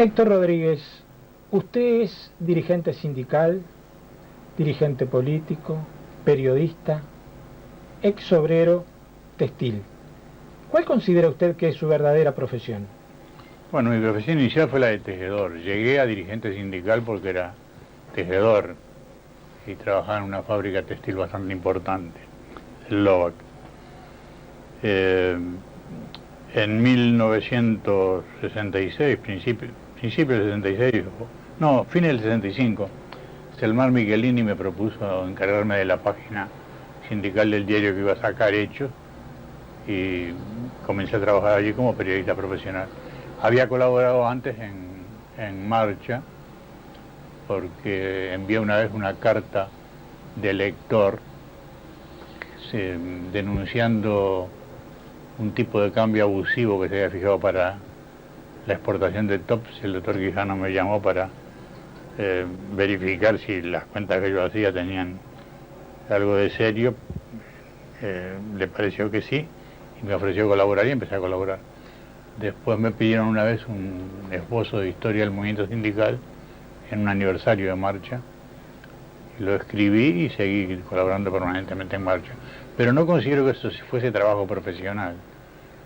Héctor Rodríguez, usted es dirigente sindical, dirigente político, periodista, ex obrero textil. ¿Cuál considera usted que es su verdadera profesión? Bueno, mi profesión inicial fue la de tejedor. Llegué a dirigente sindical porque era tejedor y trabajaba en una fábrica textil bastante importante, el Lovac. En 1966, principio del 66, no, fines del 65, Selmar Michelini me propuso encargarme de la página sindical del diario que iba a sacar Hechos y comencé a trabajar allí como periodista profesional. Había colaborado antes en Marcha porque envié una vez una carta de lector denunciando un tipo de cambio abusivo que se había fijado para la exportación de tops. El doctor Quijano me llamó para verificar si las cuentas que yo hacía tenían algo de serio. Le pareció que sí y me ofreció colaborar y empecé a colaborar. Después me pidieron una vez un esbozo de historia del movimiento sindical en un aniversario de Marcha. Lo escribí y seguí colaborando permanentemente en Marcha. Pero no considero que eso fuese trabajo profesional.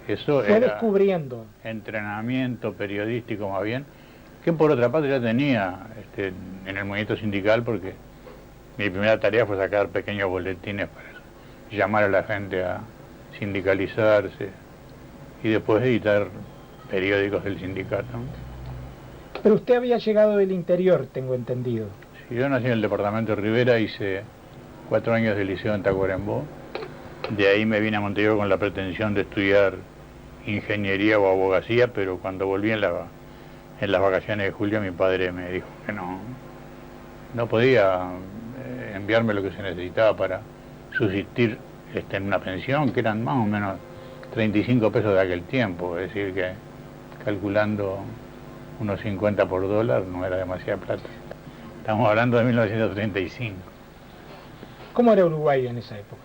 Eso Fue era descubriendo. entrenamiento periodístico más bien, que por otra parte ya tenía en el movimiento sindical, porque mi primera tarea fue sacar pequeños boletines para llamar a la gente a sindicalizarse y después editar periódicos del sindicato. Pero usted había llegado del interior, tengo entendido. Sí, yo nací en el departamento de Rivera, hice 4 años de liceo en Tacuarembó. De ahí me vine a Montevideo con la pretensión de estudiar ingeniería o abogacía, pero cuando volví en las vacaciones de julio mi padre me dijo que no podía enviarme lo que se necesitaba para subsistir en una pensión, que eran más o menos 35 pesos de aquel tiempo, es decir que calculando unos 50 por dólar no era demasiada plata. Estamos hablando de 1935. ¿Cómo era Uruguay en esa época?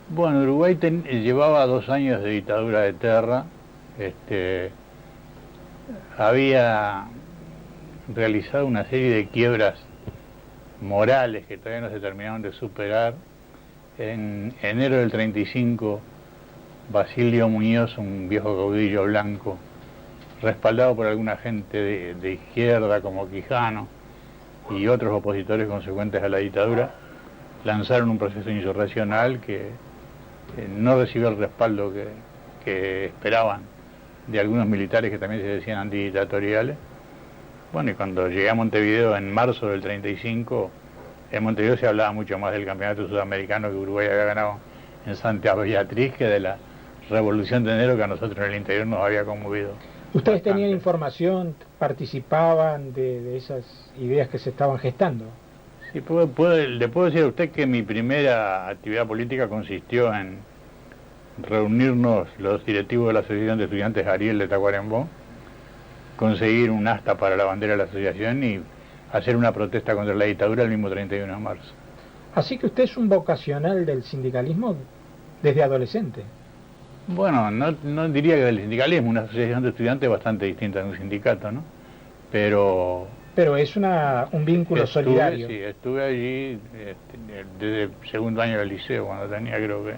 Bueno, Uruguay llevaba 2 años de dictadura de Terra. Había realizado una serie de quiebras morales que todavía no se terminaron de superar. En enero del 35, Basilio Muñoz, un viejo caudillo blanco, respaldado por alguna gente de izquierda como Quijano y otros opositores consecuentes a la dictadura, lanzaron un proceso insurreccional que no recibió el respaldo que esperaban de algunos militares que también se decían antidictatoriales. Bueno, y cuando llegué a Montevideo en marzo del 35, en Montevideo se hablaba mucho más del campeonato sudamericano que Uruguay había ganado en Santa Beatriz que de la Revolución de Enero que a nosotros en el interior nos había conmovido. ¿Ustedes bastante. tenían información, participaban de esas ideas que se estaban gestando? Sí, le puedo decir a usted que mi primera actividad política consistió en reunirnos los directivos de la Asociación de Estudiantes Ariel de Tacuarembó, conseguir un asta para la bandera de la asociación y hacer una protesta contra la dictadura el mismo 31 de marzo. Así que usted es un vocacional del sindicalismo desde adolescente. Bueno, no diría que del sindicalismo, una asociación de estudiantes bastante distinta de un sindicato, ¿no? Pero es un vínculo solidario. Sí, estuve allí desde el segundo año del liceo, cuando tenía creo que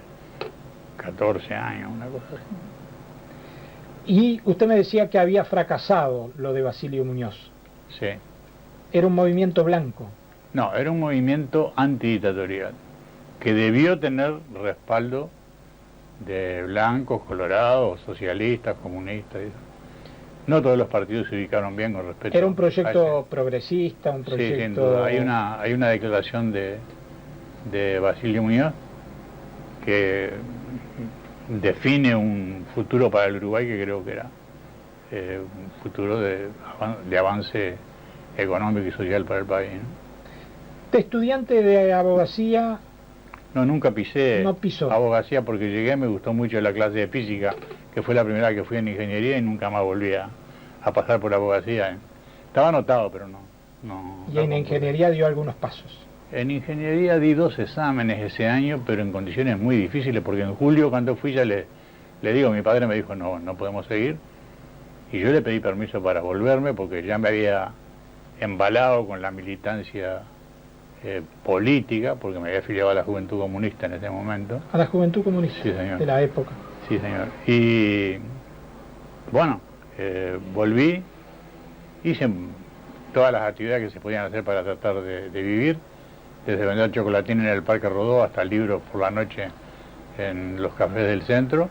14 años, una cosa así. Y usted me decía que había fracasado lo de Basilio Muñoz. Sí. Era un movimiento blanco. No, era un movimiento antidictatorial, que debió tener respaldo de blancos, colorados, socialistas, comunistas. No todos los partidos se ubicaron bien con respecto. Era un proyecto progresista, un proyecto... Sí, sin duda. Hay una declaración de Basilio Muñoz que define un futuro para el Uruguay que creo que era un futuro de avance económico y social para el país, ¿no? De estudiante de abogacía... No, nunca pisé no pisó abogacía porque llegué, me gustó mucho la clase de física, que fue la primera que fui en ingeniería y nunca más volví a pasar por abogacía. Estaba anotado, pero no. ¿Y en ingeniería dio algunos pasos? En ingeniería di 2 exámenes ese año, pero en condiciones muy difíciles, porque en julio cuando fui ya le digo, mi padre me dijo, no podemos seguir. y yo le pedí permiso para volverme porque ya me había embalado con la militancia política, porque me había afiliado a la Juventud Comunista en ese momento. A la Juventud Comunista, sí, señor, de la época. Sí, señor. Y bueno, volví, hice todas las actividades que se podían hacer para tratar de vivir, desde vender chocolatín en el Parque Rodó hasta libros por la noche en los cafés del centro,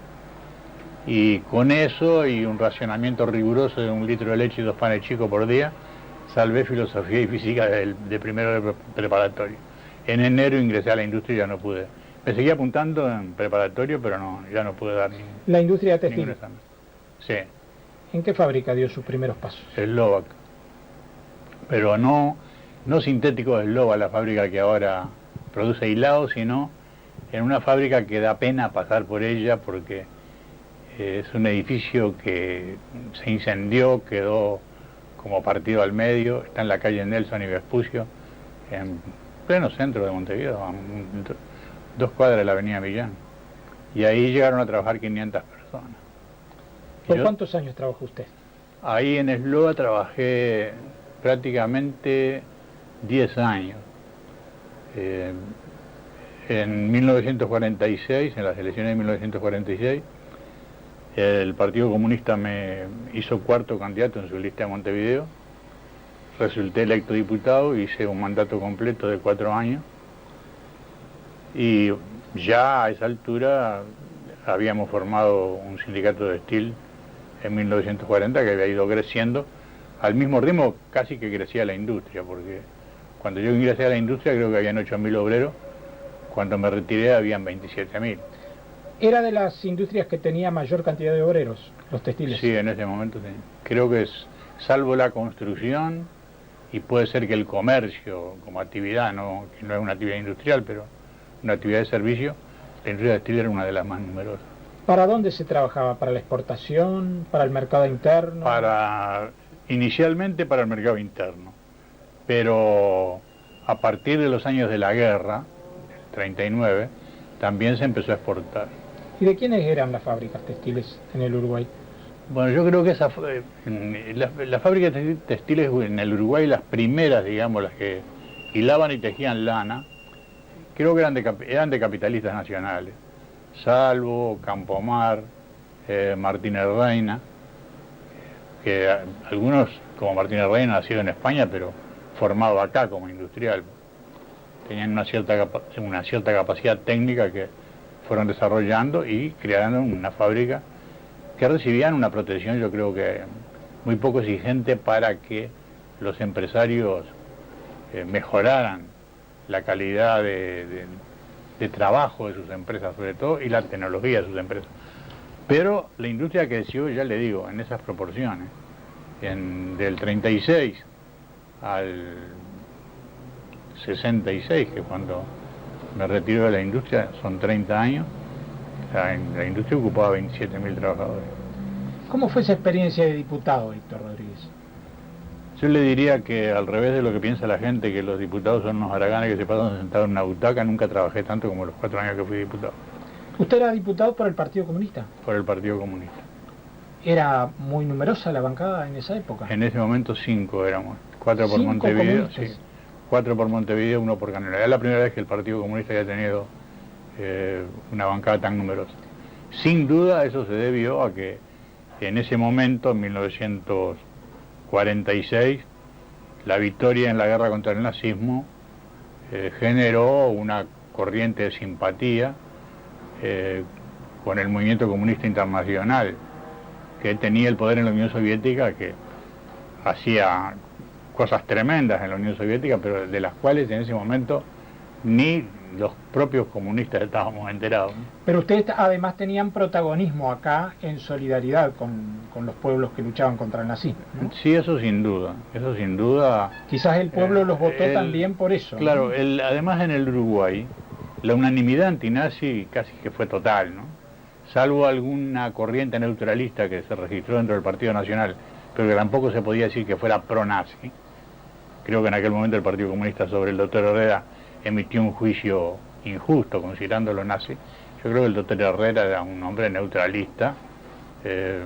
y con eso y un racionamiento riguroso de 1 litro de leche y 2 panes chicos por día, salvé filosofía y física de primero de preparatorio. En enero ingresé a la industria y ya no pude. Me seguía apuntando en preparatorio, pero no, ya no pude dar la industria textil. Ningún examen. Sí. ¿En qué fábrica dio sus primeros pasos? Slovak. Pero no sintético de Slovak, la fábrica que ahora produce hilados, sino en una fábrica que da pena pasar por ella porque es un edificio que se incendió, quedó como partido al medio, está en la calle Nelson y Vespucio, en pleno centro de Montevideo, a 2 cuadras de la avenida Millán. Y ahí llegaron a trabajar 500 personas. ¿Por cuántos años trabajó usted? Ahí en Esloa trabajé prácticamente 10 años. En 1946, en las elecciones de 1946, el Partido Comunista me hizo 4º candidato en su lista de Montevideo. Resulté electo diputado, hice un mandato completo de 4 años. Y ya a esa altura habíamos formado un sindicato textil en 1940 que había ido creciendo al mismo ritmo casi que crecía la industria, porque cuando yo ingresé a la industria creo que habían 8.000 obreros, cuando me retiré habían 27.000. ¿Era de las industrias que tenía mayor cantidad de obreros, los textiles? Sí, en ese momento sí. Creo que salvo la construcción, y puede ser que el comercio como actividad, que no es una actividad industrial, pero una actividad de servicio, la industria textil era una de las más numerosas. ¿Para dónde se trabajaba? ¿Para la exportación? ¿Para el mercado interno? Inicialmente para el mercado interno, pero a partir de los años de la guerra, el 39, también se empezó a exportar. ¿Y de quiénes eran las fábricas textiles en el Uruguay? Bueno, yo creo que las fábricas textiles en el Uruguay, las primeras, digamos, las que hilaban y tejían lana, creo que eran de capitalistas nacionales. Salvo, Campomar, Martínez Reina, que algunos, como Martínez Reina, nacido en España, pero formado acá como industrial. Tenían una cierta capacidad técnica que fueron desarrollando y crearon una fábrica que recibían una protección, yo creo que muy poco exigente, para que los empresarios mejoraran la calidad de trabajo de sus empresas, sobre todo, y la tecnología de sus empresas. Pero la industria creció, ya le digo, en esas proporciones. Del 36 al 66, que cuando me retiro de la industria, son 30 años, la industria ocupaba 27.000 trabajadores. ¿Cómo fue esa experiencia de diputado, Víctor Rodríguez? Yo le diría que, al revés de lo que piensa la gente, que los diputados son unos haraganes que se pasan sentados en una butaca, nunca trabajé tanto como los 4 años que fui diputado. ¿Usted era diputado por el Partido Comunista? Por el Partido Comunista. ¿Era muy numerosa la bancada en esa época? En ese momento 5 éramos, 4 por Montevideo, sí, 4 por Montevideo, 1 por Canela. Era la primera vez que el Partido Comunista había tenido una bancada tan numerosa. Sin duda eso se debió a que en ese momento, en 1946, la victoria en la guerra contra el nazismo generó una corriente de simpatía con el movimiento comunista internacional, que tenía el poder en la Unión Soviética, que hacía cosas tremendas en la Unión Soviética, pero de las cuales en ese momento ni los propios comunistas estábamos enterados. Pero ustedes además tenían protagonismo acá en solidaridad con los pueblos que luchaban contra el nazismo, ¿no? Sí, eso sin duda. Quizás el pueblo los votó también por eso. Claro, ¿no? Además en el Uruguay, la unanimidad antinazi casi que fue total, ¿no? Salvo alguna corriente neutralista que se registró dentro del Partido Nacional, pero que tampoco se podía decir que fuera pro-nazi. Creo que en aquel momento el Partido Comunista sobre el doctor Herrera emitió un juicio injusto considerándolo nazi. Yo creo que el doctor Herrera era un hombre neutralista, que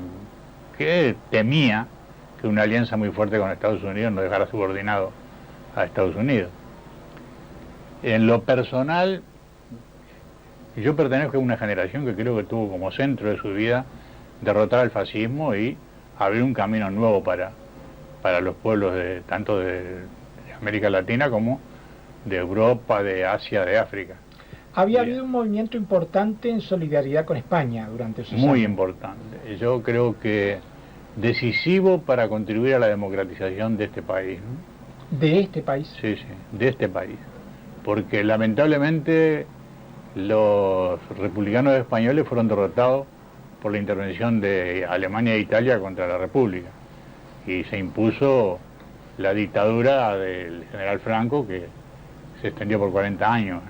que temía que una alianza muy fuerte con Estados Unidos no dejara subordinado a Estados Unidos. En lo personal, yo pertenezco a una generación que creo que tuvo como centro de su vida derrotar al fascismo y abrir un camino nuevo para los pueblos tanto de América Latina como de Europa, de Asia, de África. Había habido un movimiento importante en solidaridad con España durante esos años. Muy importante. Yo creo que decisivo para contribuir a la democratización de este país, ¿no? ¿De este país? Sí, sí, de este país. Porque lamentablemente los republicanos españoles fueron derrotados por la intervención de Alemania e Italia contra la República. Y se impuso la dictadura del general Franco, que se extendió por 40 años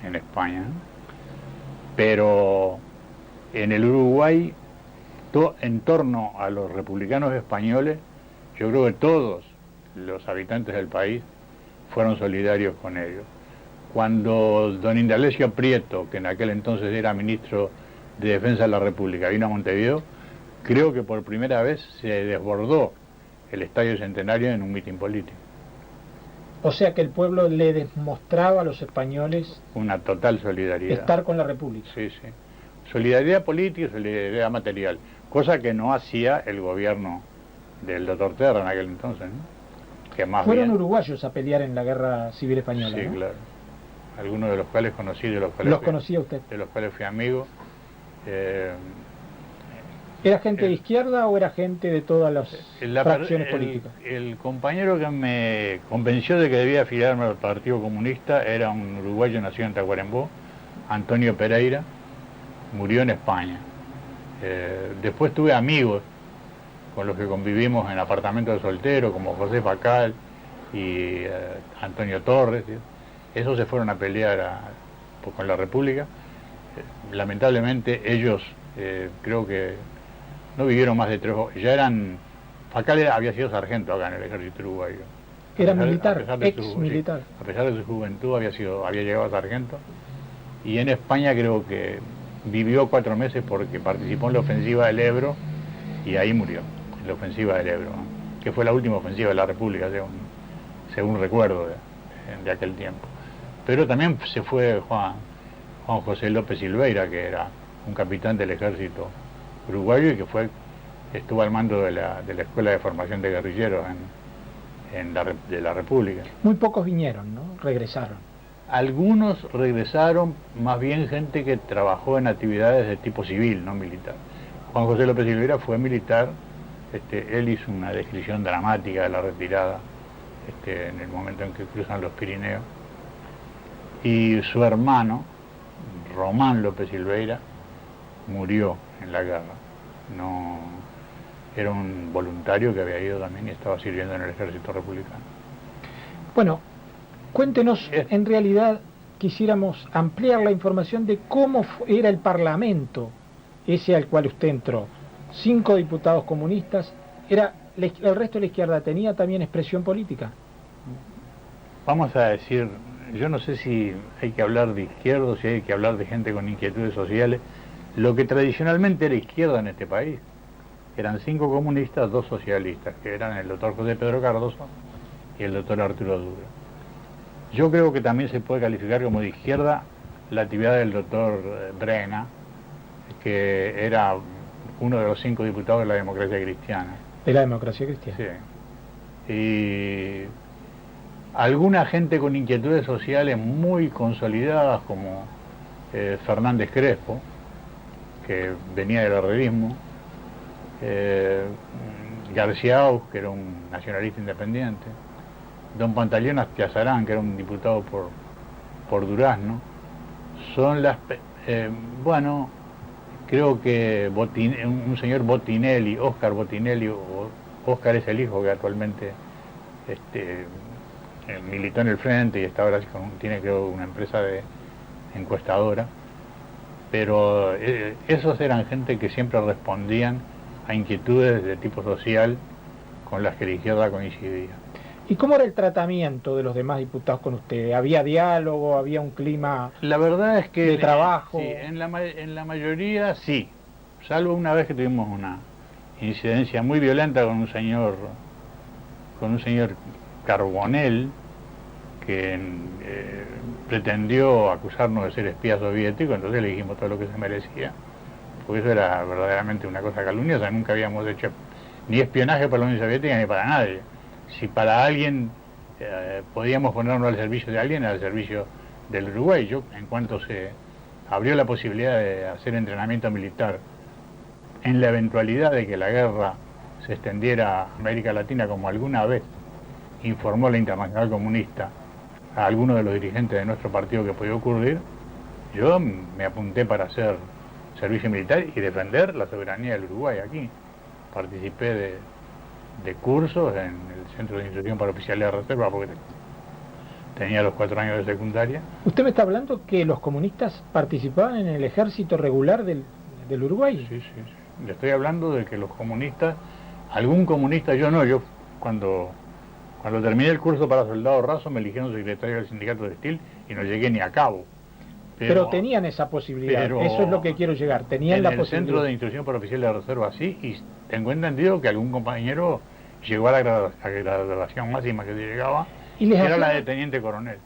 en España, ¿no? Pero en el Uruguay, en torno a los republicanos españoles, yo creo que todos los habitantes del país fueron solidarios con ellos. Cuando don Indalecio Prieto, que en aquel entonces era ministro de Defensa de la República, vino a Montevideo, creo que por primera vez se desbordó el Estadio Centenario en un mitin político. O sea que el pueblo le demostraba a los españoles una total solidaridad. Estar con la República. Sí, sí. Solidaridad política y solidaridad material, cosa que no hacía el gobierno del doctor Terra en aquel entonces, ¿no? Que más fueron bien... uruguayos a pelear en la Guerra Civil Española, Sí, ¿no? claro. Algunos de los cuales conocí, de los cuales ¿Los conocía usted? De los cuales fui amigo. ¿Era gente de izquierda o era gente de todas las fracciones políticas? El compañero que me convenció de que debía afiliarme al Partido Comunista era un uruguayo nacido en Tacuarembó, Antonio Pereira, murió en España. Después tuve amigos con los que convivimos en apartamentos de soltero, como José Facal y Antonio Torres. Esos se fueron a pelear con la República. Lamentablemente ellos creo que no vivieron más de 3 años. Ya eran... Facal había sido sargento acá en el ejército uruguayo. Era militar, ex-militar. Sí, a pesar de su juventud había llegado a sargento. Y en España creo que vivió 4 meses porque participó en la ofensiva del Ebro y ahí murió, en la ofensiva del Ebro, ¿no? Que fue la última ofensiva de la República, según recuerdo de aquel tiempo. Pero también se fue Juan José López Silveira, que era un capitán del ejército uruguayo y que estuvo al mando de la Escuela de Formación de Guerrilleros de la República. Muy pocos vinieron, ¿no? Regresaron. Algunos regresaron, más bien gente que trabajó en actividades de tipo civil, no militar. Juan José López Silveira fue militar, él hizo una descripción dramática de la retirada en el momento en que cruzan los Pirineos. Y su hermano, Román López Silveira, murió en la guerra. No, era un voluntario que había ido también y estaba sirviendo en el ejército republicano. Bueno, cuéntenos, en realidad quisiéramos ampliar la información de cómo era el Parlamento, ese al cual usted entró. 5 diputados comunistas, el resto de la izquierda tenía también expresión política. Vamos a decir, yo no sé si hay que hablar de izquierda o si hay que hablar de gente con inquietudes sociales. Lo que tradicionalmente era izquierda en este país eran 5 comunistas, 2 socialistas, que eran el doctor José Pedro Cardoso y el doctor Arturo Duro. Yo creo que también se puede calificar como de izquierda la actividad del doctor Brena, que era uno de los 5 diputados de la Democracia Cristiana. De la Democracia Cristiana. Sí. Y alguna gente con inquietudes sociales muy consolidadas, como Fernández Crespo, que venía del herrerismo, García, que era un nacionalista independiente, don Pantaleón Astiazarán, que era un diputado por Durazno, son las... bueno, creo que un señor Botinelli, Óscar Botinelli, Óscar es el hijo que actualmente militó en el frente y está ahora tiene creo una empresa de encuestadora, pero esos eran gente que siempre respondían a inquietudes de tipo social con las que la izquierda coincidía. ¿Y cómo era el tratamiento de los demás diputados con usted? ¿Había diálogo? ¿Había un clima la verdad es que de trabajo? Sí, en la mayoría sí, salvo una vez que tuvimos una incidencia muy violenta con un señor Carbonell, que pretendió acusarnos de ser espía soviético. Entonces le dijimos todo lo que se merecía, porque eso era verdaderamente una cosa calumniosa. Nunca habíamos hecho ni espionaje para la Unión Soviética ni para nadie. Si para alguien podíamos ponernos al servicio de alguien, al servicio del Uruguay. Yo, en cuanto se abrió la posibilidad de hacer entrenamiento militar, en la eventualidad de que la guerra se extendiera a América Latina, como alguna vez informó la Internacional Comunista a algunos de los dirigentes de nuestro partido que podía ocurrir, yo me apunté para hacer servicio militar y defender la soberanía del Uruguay aquí. Participé de cursos en el Centro de Instrucción para Oficiales de Reserva, porque tenía los 4 años de secundaria. ¿Usted me está hablando que los comunistas participaban en el ejército regular del Uruguay? Sí. Le estoy hablando de que los comunistas, algún comunista, yo cuando terminé el curso para soldado raso me eligieron secretario del sindicato textil y no llegué ni a cabo. Pero tenían esa posibilidad, eso es lo que quiero llegar, tenían la posibilidad. En el Centro de Instrucción para Oficiales de Reserva sí, y tengo entendido que algún compañero llegó a la graduación máxima que se llegaba, que era la de teniente coronel.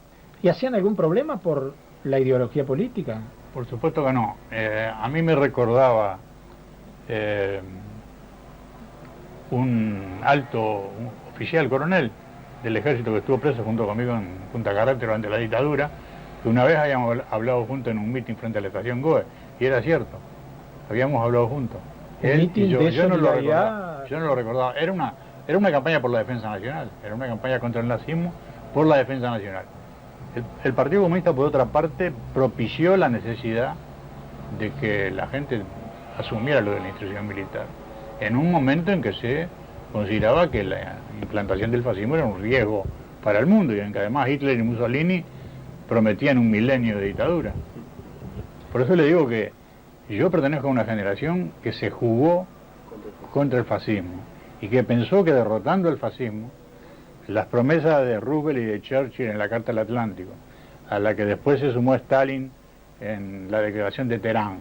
¿Y hacían algún problema por la ideología política? Por supuesto que no. A mí me recordaba un oficial coronel del ejército que estuvo preso junto conmigo en Punta Carretas durante la dictadura, que una vez habíamos hablado juntos en un mitin frente a la estación Goe, y era cierto, habíamos hablado juntos. Él y yo no lo recordaba. Era una campaña por la defensa nacional, era una campaña contra el nazismo por la defensa nacional. El Partido Comunista, por otra parte, propició la necesidad de que la gente asumiera lo de la instrucción militar, en un momento en que se consideraba que la implantación del fascismo era un riesgo para el mundo, y en que además Hitler y Mussolini prometían un milenio de dictadura. Por eso le digo que yo pertenezco a una generación que se jugó contra el fascismo y que pensó que derrotando el fascismo, las promesas de Roosevelt y de Churchill en la Carta del Atlántico, a la que después se sumó Stalin en la Declaración de Teherán,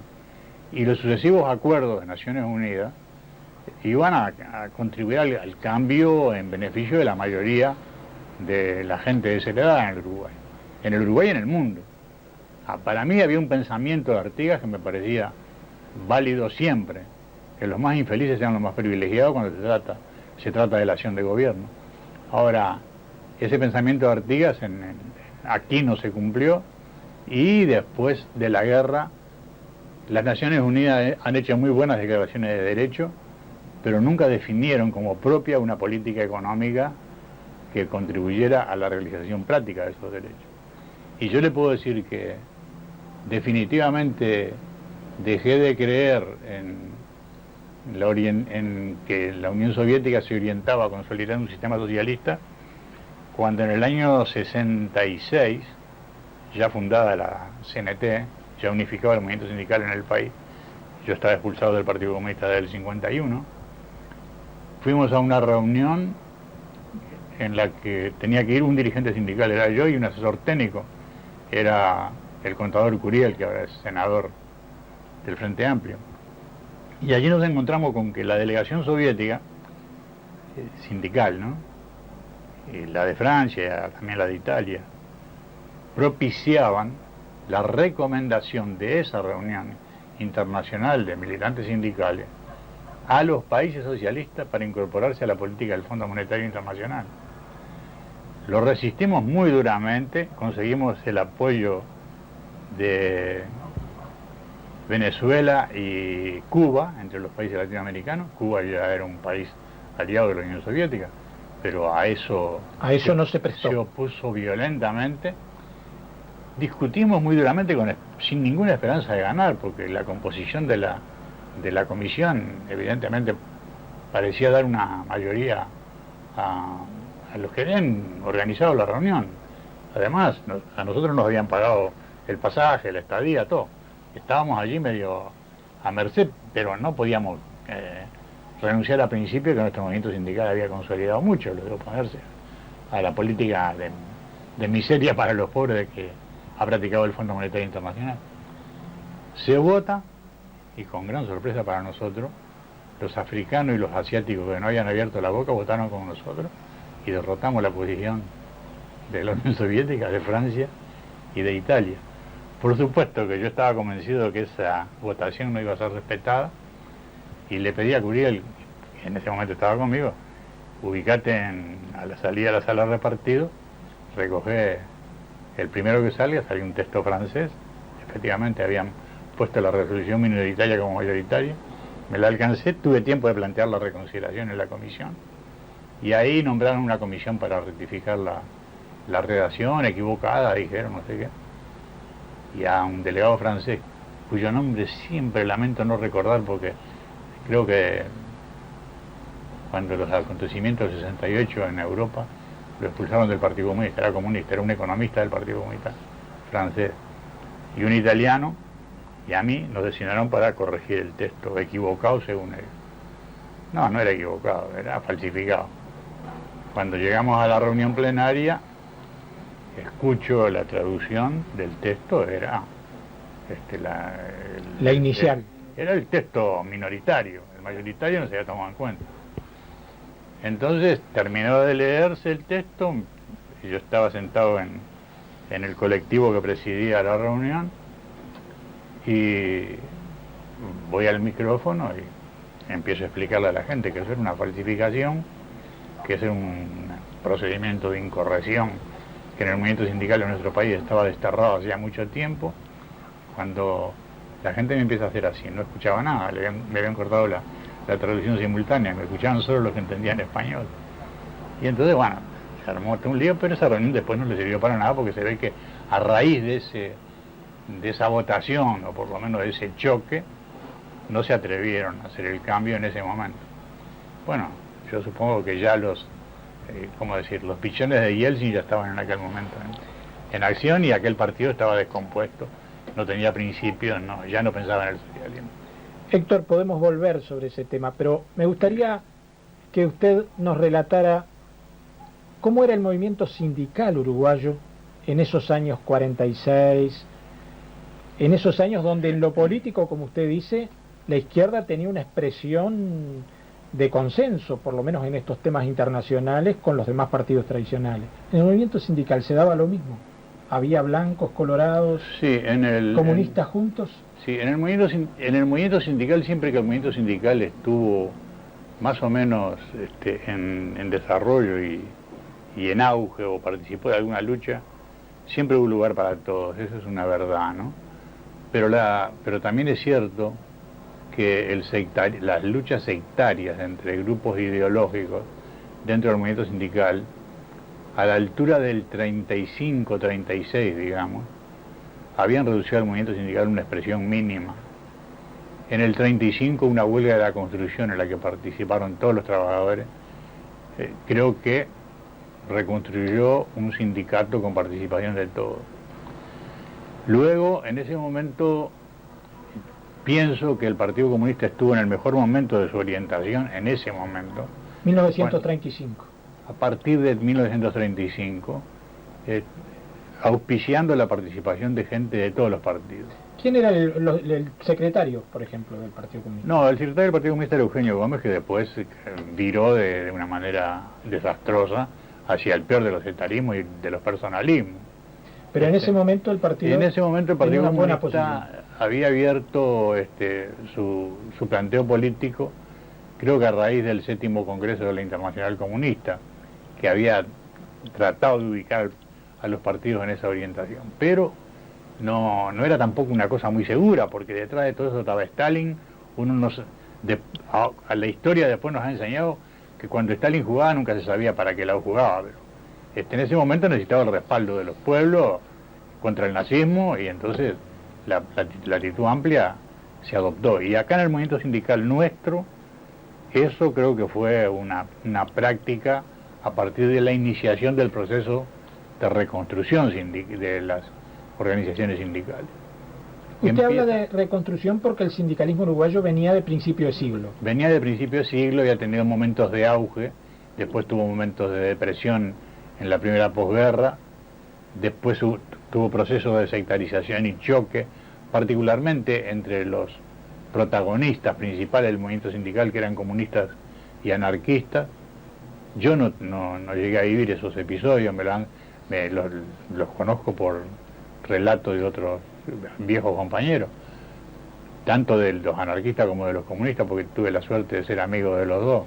y los sucesivos acuerdos de Naciones Unidas, iban a contribuir al cambio en beneficio de la mayoría de la gente de esa edad en el Uruguay y en el mundo. Para mí había un pensamiento de Artigas que me parecía válido siempre, que los más infelices sean los más privilegiados cuando se trata de la acción de gobierno. Ahora, ese pensamiento de Artigas aquí no se cumplió, y después de la guerra las Naciones Unidas han hecho muy buenas declaraciones de derecho, pero nunca definieron como propia una política económica que contribuyera a la realización práctica de esos derechos. Y yo le puedo decir que definitivamente dejé de creer en que la Unión Soviética se orientaba a consolidar un sistema socialista, cuando en el año 66, ya fundada la CNT, ya unificaba el movimiento sindical en el país, yo estaba expulsado del Partido Comunista del 51, fuimos a una reunión en la que tenía que ir un dirigente sindical, era yo, y un asesor técnico, era el contador Curiel, que ahora es senador del Frente Amplio. Y allí nos encontramos con que la delegación soviética, sindical, ¿no?, y la de Francia, también la de Italia, propiciaban la recomendación de esa reunión internacional de militantes sindicales a los países socialistas para incorporarse a la política del Fondo Monetario Internacional. Lo resistimos muy duramente, conseguimos el apoyo de Venezuela y Cuba, entre los países latinoamericanos. Cuba ya era un país aliado de la Unión Soviética, pero a eso no se prestó. Se opuso violentamente. Discutimos muy duramente sin ninguna esperanza de ganar, porque la composición de la comisión evidentemente parecía dar una mayoría a los que habían organizado la reunión. Además, a nosotros nos habían pagado el pasaje, la estadía, todo. Estábamos allí medio a merced, pero no podíamos renunciar al principio que nuestro movimiento sindical había consolidado mucho, lo de oponerse a la política de miseria para los pobres de que ha practicado el Fondo Monetario Internacional. Se vota, y con gran sorpresa para nosotros, los africanos y los asiáticos que no habían abierto la boca votaron con nosotros y derrotamos la posición de la Unión Soviética, de Francia y de Italia. Por supuesto que yo estaba convencido de que esa votación no iba a ser respetada y le pedí a Curiel, que en ese momento estaba conmigo, ubicate a la salida de la sala de repartido, recoge el primero que salga, salió un texto francés, efectivamente habían puesto la resolución minoritaria como mayoritaria, me la alcancé, tuve tiempo de plantear la reconciliación en la comisión y ahí nombraron una comisión para rectificar la redacción equivocada, dijeron no sé qué, y a un delegado francés cuyo nombre siempre lamento no recordar porque creo que cuando los acontecimientos del 68 en Europa lo expulsaron del Partido Comunista, era un economista del Partido Comunista francés y un italiano, y a mí nos designaron para corregir el texto equivocado según ellos. No, no era equivocado, era falsificado. Cuando llegamos a la reunión plenaria, escucho la traducción del texto, era la inicial. Era el texto minoritario, el mayoritario no se había tomado en cuenta. Entonces terminó de leerse el texto, y yo estaba sentado en el colectivo que presidía la reunión, y voy al micrófono y empiezo a explicarle a la gente que eso era una falsificación, que ese era un procedimiento de incorrección que en el movimiento sindical de nuestro país estaba desterrado hacía mucho tiempo. Cuando la gente me empieza a hacer así, no escuchaba nada, me habían cortado la traducción simultánea, me escuchaban solo los que entendían español. Y entonces, bueno, se armó un lío, pero esa reunión después no le sirvió para nada porque se ve que a raíz de esa votación, o por lo menos de ese choque, no se atrevieron a hacer el cambio en ese momento. Bueno, yo supongo que ya los pichones de Yeltsin ya estaban en aquel momento en acción y aquel partido estaba descompuesto, no tenía principios, ya no pensaba en el socialismo. Héctor, podemos volver sobre ese tema, pero me gustaría que usted nos relatara cómo era el movimiento sindical uruguayo en esos años 46, en esos años donde en lo político, como usted dice, la izquierda tenía una expresión de consenso, por lo menos en estos temas internacionales, con los demás partidos tradicionales. ¿En el movimiento sindical se daba lo mismo? ¿Había blancos, colorados, sí, comunistas juntos? Sí, en el movimiento sindical, siempre que el movimiento sindical estuvo más o menos en desarrollo y en auge o participó de alguna lucha, siempre hubo lugar para todos, eso es una verdad, ¿no? Pero también es cierto que las luchas sectarias entre grupos ideológicos dentro del movimiento sindical, a la altura del 35, 36, digamos, habían reducido al movimiento sindical una expresión mínima. En el 35, una huelga de la construcción en la que participaron todos los trabajadores, creo que reconstruyó un sindicato con participación de todos. Luego, en ese momento, pienso que el Partido Comunista estuvo en el mejor momento de su orientación, en ese momento. 1935. A partir de 1935, auspiciando la participación de gente de todos los partidos. ¿Quién era el secretario, por ejemplo, del Partido Comunista? No, el secretario del Partido Comunista era Eugenio Gómez, que después viró de una manera desastrosa hacia el peor de los sectarismos y de los personalismos. Pero en ese momento el Partido Comunista había abierto su planteo político, creo que a raíz del 7º Congreso de la Internacional Comunista, que había tratado de ubicar a los partidos en esa orientación. Pero no era tampoco una cosa muy segura, porque detrás de todo eso estaba Stalin. A la historia después nos ha enseñado que cuando Stalin jugaba nunca se sabía para qué lado jugaba, pero en ese momento necesitaba el respaldo de los pueblos contra el nazismo, y entonces la actitud amplia se adoptó. Y acá en el movimiento sindical nuestro, eso creo que fue una práctica a partir de la iniciación del proceso de reconstrucción de las organizaciones sindicales. Usted habla de reconstrucción porque el sindicalismo uruguayo venía de principio de siglo. Venía de principio de siglo y ha tenido momentos de auge, después tuvo momentos de depresión en la primera posguerra, después tuvo procesos de sectarización y choque, particularmente entre los protagonistas principales del movimiento sindical, que eran comunistas y anarquistas. Yo no llegué a vivir esos episodios, los conozco por relatos de otros viejos compañeros, tanto de los anarquistas como de los comunistas, porque tuve la suerte de ser amigo de los dos,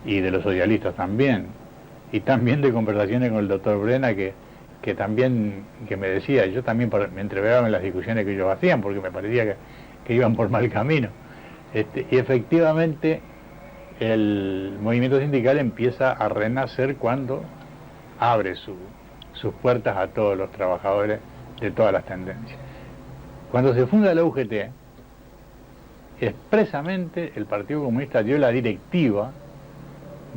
y de los socialistas también, y también de conversaciones con el doctor Brena, que también que me decía, yo también me entreveraba en las discusiones que ellos hacían, porque me parecía que iban por mal camino. Y efectivamente el movimiento sindical empieza a renacer cuando abre sus puertas a todos los trabajadores de todas las tendencias. Cuando se funda la UGT, expresamente el Partido Comunista dio la directiva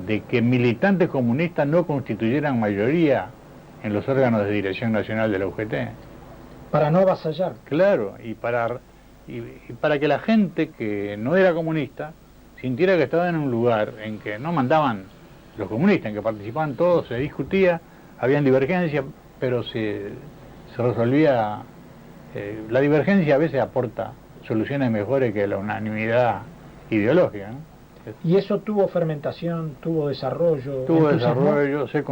de que militantes comunistas no constituyeran mayoría en los órganos de dirección nacional de la UGT. Para no avasallar. Claro, y para que la gente que no era comunista sintiera que estaba en un lugar en que no mandaban los comunistas, en que participaban todos, se discutía, habían divergencias, pero se resolvía. La divergencia a veces aporta soluciones mejores que la unanimidad ideológica, ¿no? Y eso tuvo fermentación, tuvo desarrollo. Tuvo desarrollo, se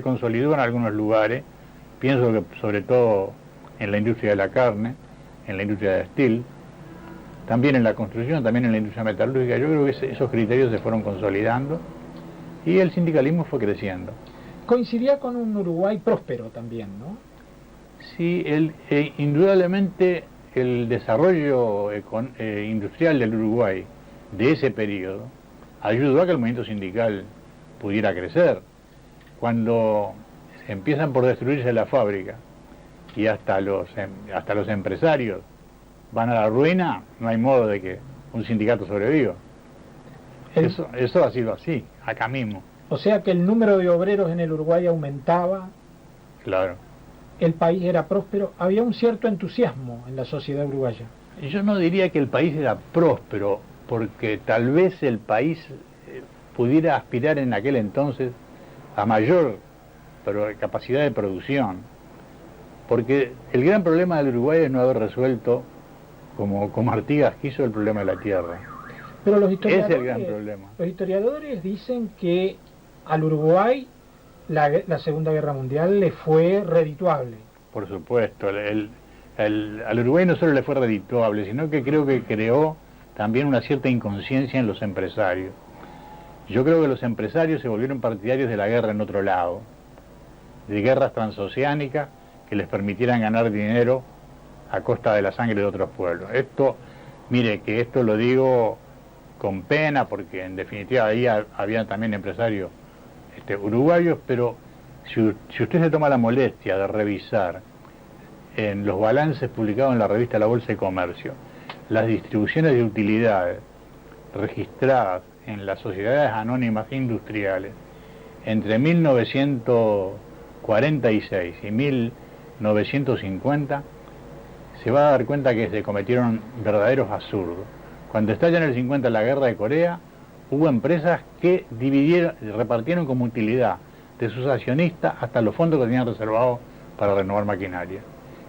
consolidó en algunos lugares. Pienso que sobre todo en la industria de la carne, en la industria de textil, también en la construcción, también en la industria metalúrgica. Yo creo que esos criterios se fueron consolidando y el sindicalismo fue creciendo. Coincidía con un Uruguay próspero también, ¿no? Sí, indudablemente el desarrollo industrial del Uruguay de ese periodo ayudó a que el movimiento sindical pudiera crecer. Cuando empiezan por destruirse la fábrica y hasta los empresarios van a la ruina, no hay modo de que un sindicato sobreviva. Eso ha sido así, acá mismo. O sea que el número de obreros en el Uruguay aumentaba. Claro. El país era próspero, había un cierto entusiasmo en la sociedad uruguaya. Yo no diría que el país era próspero, porque tal vez el país pudiera aspirar en aquel entonces a mayor capacidad de producción, porque el gran problema del Uruguay es no haber resuelto, como Artigas quiso, el problema de la tierra. Pero los historiadores, es el gran problema. Los historiadores dicen que al Uruguay la Segunda Guerra Mundial le fue redituable. Por supuesto, al Uruguay no solo le fue redituable, sino que creo que creó también una cierta inconsciencia en los empresarios. Yo creo que los empresarios se volvieron partidarios de la guerra en otro lado, de guerras transoceánicas que les permitieran ganar dinero a costa de la sangre de otros pueblos. Mire que esto lo digo con pena, porque en definitiva ahí había también empresarios uruguayos, pero si usted se toma la molestia de revisar en los balances publicados en la revista La Bolsa de Comercio, las distribuciones de utilidades registradas en las sociedades anónimas industriales entre 1946 y 1950, se va a dar cuenta que se cometieron verdaderos absurdos. Cuando estalla en el 50 la guerra de Corea, hubo empresas que repartieron como utilidad de sus accionistas hasta los fondos que tenían reservados para renovar maquinaria.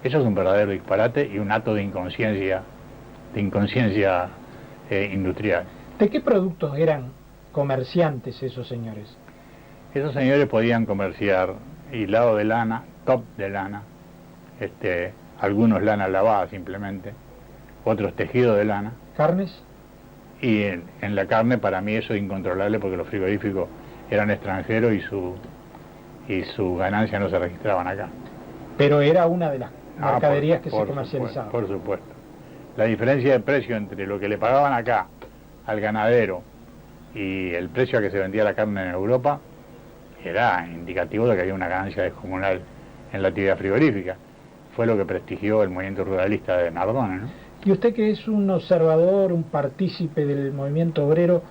Eso es un verdadero disparate y un acto de inconsciencia industrial. ¿De qué productos eran comerciantes esos señores? Esos señores podían comerciar hilado de lana, top de lana, algunos lana lavada simplemente, otros tejidos de lana. ¿Carnes? Y en la carne, para mí eso es incontrolable, porque los frigoríficos eran extranjeros y su ganancia no se registraban acá. Pero era una de las mercaderías que se comercializaban. Por supuesto. La diferencia de precio entre lo que le pagaban acá al ganadero y el precio a que se vendía la carne en Europa era indicativo de que había una ganancia descomunal en la actividad frigorífica. Fue lo que prestigió el movimiento ruralista de Nardone, ¿no? Y usted, que es un observador, un partícipe del movimiento obrero,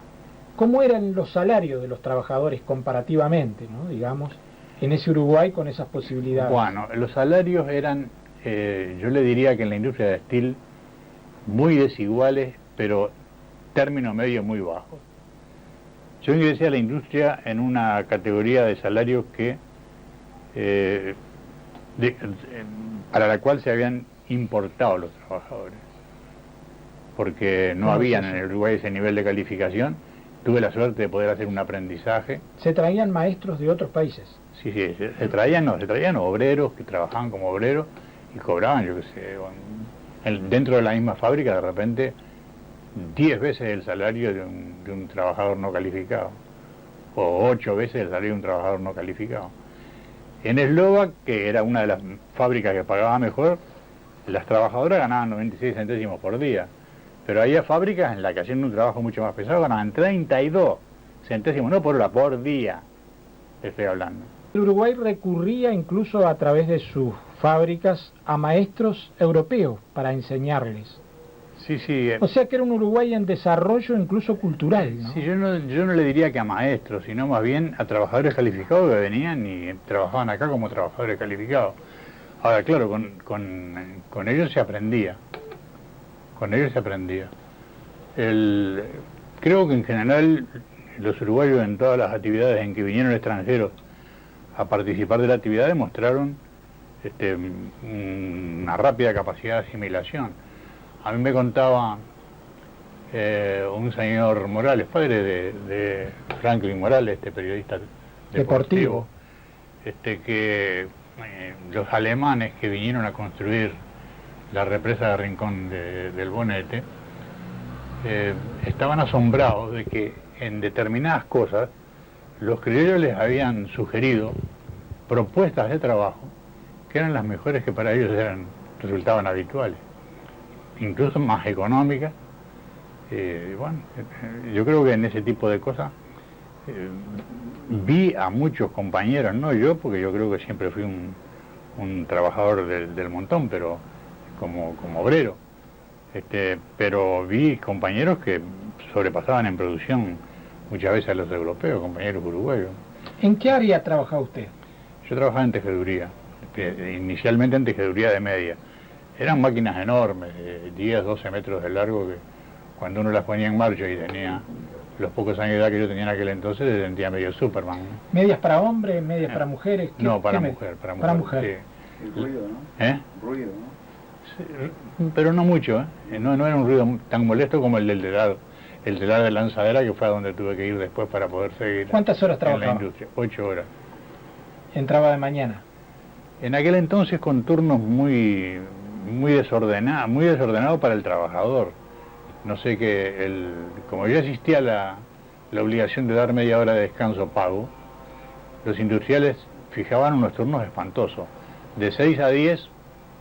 ¿cómo eran los salarios de los trabajadores comparativamente, ¿no? Digamos, en ese Uruguay con esas posibilidades? Bueno, los salarios eran, yo le diría que en la industria de textil, muy desiguales, pero término medio muy bajos. Yo ingresé a la industria en una categoría de salarios que para la cual se habían importado los trabajadores. porque no habían en el Uruguay ese nivel de calificación. Tuve la suerte de poder hacer un aprendizaje. ¿Se traían maestros de otros países? Sí, se traían obreros que trabajaban como obreros y cobraban, yo qué sé, dentro de la misma fábrica de repente 10 veces el salario de un trabajador no calificado, o 8 veces el salario de un trabajador no calificado. En Eslovac, que era una de las fábricas que pagaba mejor, las trabajadoras ganaban 96 centésimos por día, pero había fábricas en las que hacían un trabajo mucho más pesado, ganaban 32 centésimos, no por hora, por día, estoy hablando. El Uruguay recurría incluso a través de sus fábricas a maestros europeos para enseñarles. Sí, sí. O sea que era un Uruguay en desarrollo incluso cultural, ¿no? Sí, yo no le diría que a maestros, sino más bien a trabajadores calificados que venían y trabajaban acá como trabajadores calificados. Ahora, claro, con ellos se aprendía. Con ellos se aprendía. Creo que en general los uruguayos en todas las actividades en que vinieron extranjeros a participar de la actividad demostraron una rápida capacidad de asimilación. A mí me contaba un señor Morales, padre de Franklin Morales, periodista deportivo, que los alemanes que vinieron a construir la represa de Rincón del Bonete estaban asombrados de que en determinadas cosas los criollos les habían sugerido propuestas de trabajo que eran las mejores que para ellos resultaban habituales, incluso más económicas. Bueno, yo creo que en ese tipo de cosas vi a muchos compañeros, no yo, porque yo creo que siempre fui un trabajador del montón, pero como obrero, pero vi compañeros que sobrepasaban en producción muchas veces a los europeos, compañeros uruguayos. ¿En qué área trabajaba usted? Yo trabajaba en tejeduría, inicialmente en tejeduría de media. Eran máquinas enormes, de 10, 12 metros de largo, que cuando uno las ponía en marcha y tenía los pocos años de edad que yo tenía en aquel entonces, se sentía medio Superman, ¿no? ¿Medias para hombres, medias para mujeres? No, para mujer. Para mujer. Sí. El ruido, ¿no? Ruido, ¿no? Sí, pero no mucho, ¿eh? No era un ruido tan molesto como el del telar de lanzadera, que fue a donde tuve que ir después para poder seguir. ¿Cuántas horas trabajaba? En la industria, 8 horas. ¿Entraba de mañana? En aquel entonces con turnos muy desordenado para el trabajador. No sé como ya existía la obligación de dar media hora de descanso pago, los industriales fijaban unos turnos espantosos. De 6 a 10,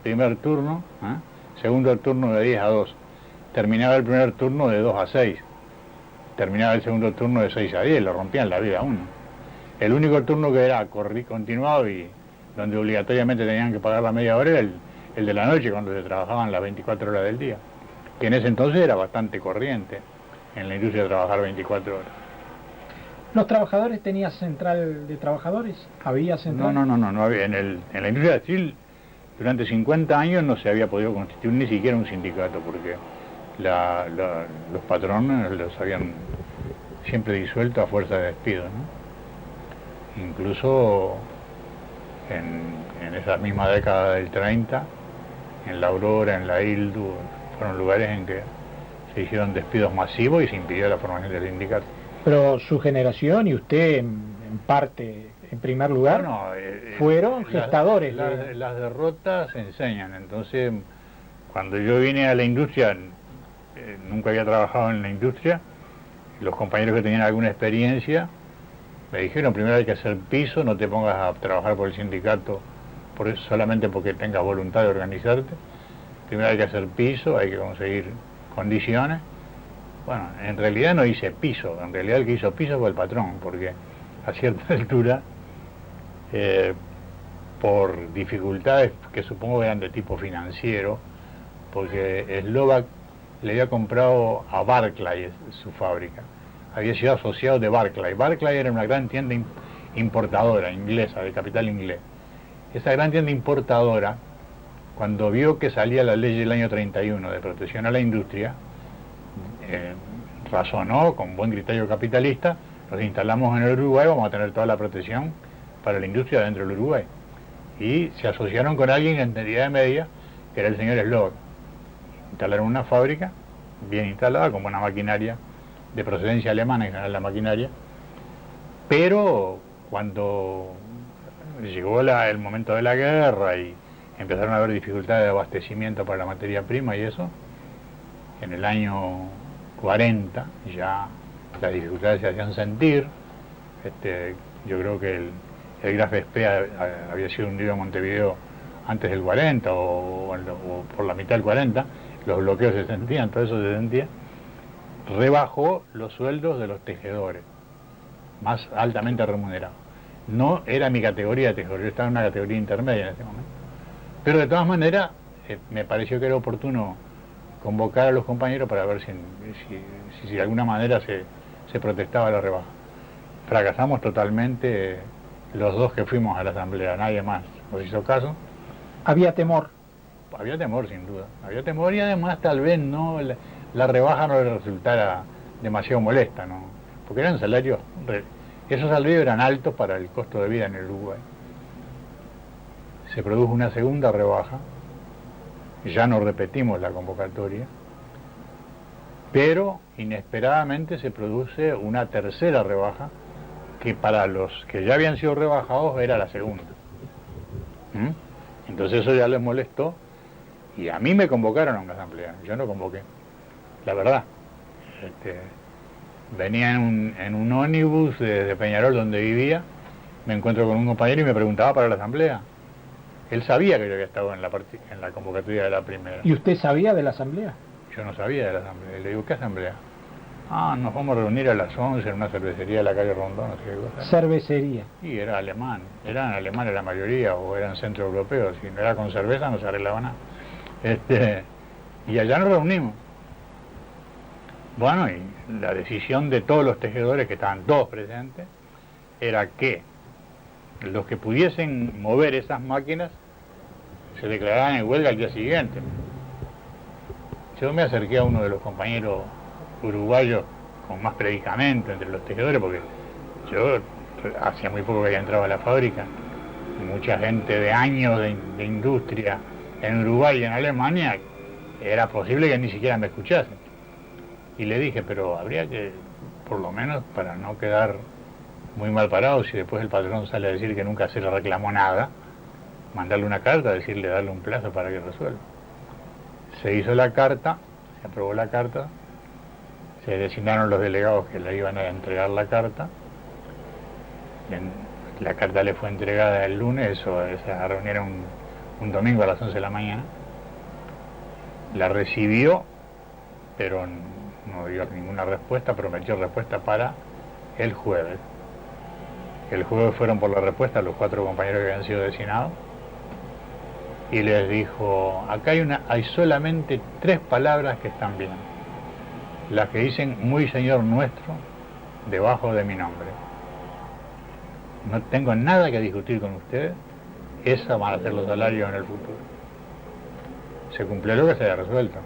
primer turno, segundo turno de 10 a 2. Terminaba el primer turno de 2 a 6. Terminaba el segundo turno de 6 a 10, lo rompían la vida a uno. El único turno que era continuado y donde obligatoriamente tenían que pagar la media hora era el de la noche, cuando se trabajaban las 24 horas del día, que en ese entonces era bastante corriente en la industria trabajar 24 horas. ¿Los trabajadores tenían central de trabajadores? ¿Había central? No había. En la industria textil durante 50 años no se había podido constituir ni siquiera un sindicato, porque los patrones los habían siempre disuelto a fuerza de despido, ¿no? Incluso en esa misma década del 30, en la Aurora, en la Ildu, fueron lugares en que se hicieron despidos masivos y se impidió la formación del sindicato. Pero su generación y usted en parte, en primer lugar, fueron gestadores. Las derrotas enseñan. Entonces, cuando yo vine a la industria, nunca había trabajado en la industria, los compañeros que tenían alguna experiencia me dijeron: primero hay que hacer piso, no te pongas a trabajar por el sindicato solamente porque tengas voluntad de organizarte. Primero hay que hacer piso, hay que conseguir condiciones. Bueno, en realidad no hice piso, en realidad el que hizo piso fue el patrón, porque a cierta altura, por dificultades que supongo eran de tipo financiero, porque Eslovac le había comprado a Barclay su fábrica, había sido asociado de Barclay. Barclay era una gran tienda importadora inglesa, de capital inglés. Esa gran tienda importadora, cuando vio que salía la ley del año 31 de protección a la industria, razonó con buen criterio capitalista: nos instalamos en el Uruguay, vamos a tener toda la protección para la industria dentro del Uruguay. Y se asociaron con alguien en entidad media, que era el señor Eslovac. Instalaron una fábrica bien instalada, con buena maquinaria, de procedencia alemana en general la maquinaria, pero cuando llegó el momento de la guerra y empezaron a haber dificultades de abastecimiento para la materia prima y eso, en el año 40 ya las dificultades se hacían sentir. Yo creo que el Graf Spee había sido hundido en Montevideo antes del 40 o por la mitad del 40, los bloqueos se sentían, todo eso se sentía. Rebajó los sueldos de los tejedores, más altamente remunerados. No era mi categoría de tejedor, yo estaba en una categoría intermedia en ese momento. Pero de todas maneras, me pareció que era oportuno convocar a los compañeros para ver si de alguna manera se protestaba la rebaja. Fracasamos totalmente los dos que fuimos a la asamblea, nadie más nos hizo caso. Había temor. Había temor, sin duda. Había temor y además tal vez no la rebaja no le resultara demasiado molesta, ¿no? Porque eran salarios, esos salarios eran altos para el costo de vida en el Uruguay. Se produjo una segunda rebaja, ya no repetimos la convocatoria, pero inesperadamente se produce una tercera rebaja que para los que ya habían sido rebajados era la segunda. Entonces eso ya les molestó y a mí me convocaron a una asamblea, yo no convoqué, la verdad. Venía en un ómnibus de Peñarol donde vivía, me encuentro con un compañero y me preguntaba para la asamblea. Él sabía que yo había estado en la convocatoria de la primera. ¿Y usted sabía de la asamblea? Yo no sabía de la asamblea. Le digo, ¿qué asamblea? Nos vamos a reunir a las 11 en una cervecería de la calle Rondón, no sé qué cosa. Cervecería. Y era alemán. Eran alemanes la mayoría, o eran centroeuropeos. Si no era con cerveza no se arreglaba nada. Y allá nos reunimos. Bueno, y la decisión de todos los tejedores, que estaban todos presentes, era que los que pudiesen mover esas máquinas se declaraban en huelga al día siguiente. Yo me acerqué a uno de los compañeros uruguayos con más predicamento entre los tejedores, porque yo hacía muy poco que había entrado a la fábrica, y mucha gente de años de industria en Uruguay y en Alemania, era posible que ni siquiera me escuchasen. Y le dije, pero habría que, por lo menos para no quedar muy mal parado, si después el patrón sale a decir que nunca se le reclamó nada, mandarle una carta, decirle, darle un plazo para que resuelva. Se hizo la carta, se aprobó la carta, se designaron los delegados que le iban a entregar la carta. La carta le fue entregada el lunes, esa reunión era un domingo a las 11 de la mañana. La recibió, pero no dio ninguna respuesta, prometió respuesta para el jueves. El jueves fueron por la respuesta los 4 compañeros que habían sido designados y les dijo, acá hay solamente 3 palabras que están bien, las que dicen muy señor nuestro debajo de mi nombre. No tengo nada que discutir con ustedes, esas van a ser los salarios en el futuro. Se cumplió lo que se había resuelto.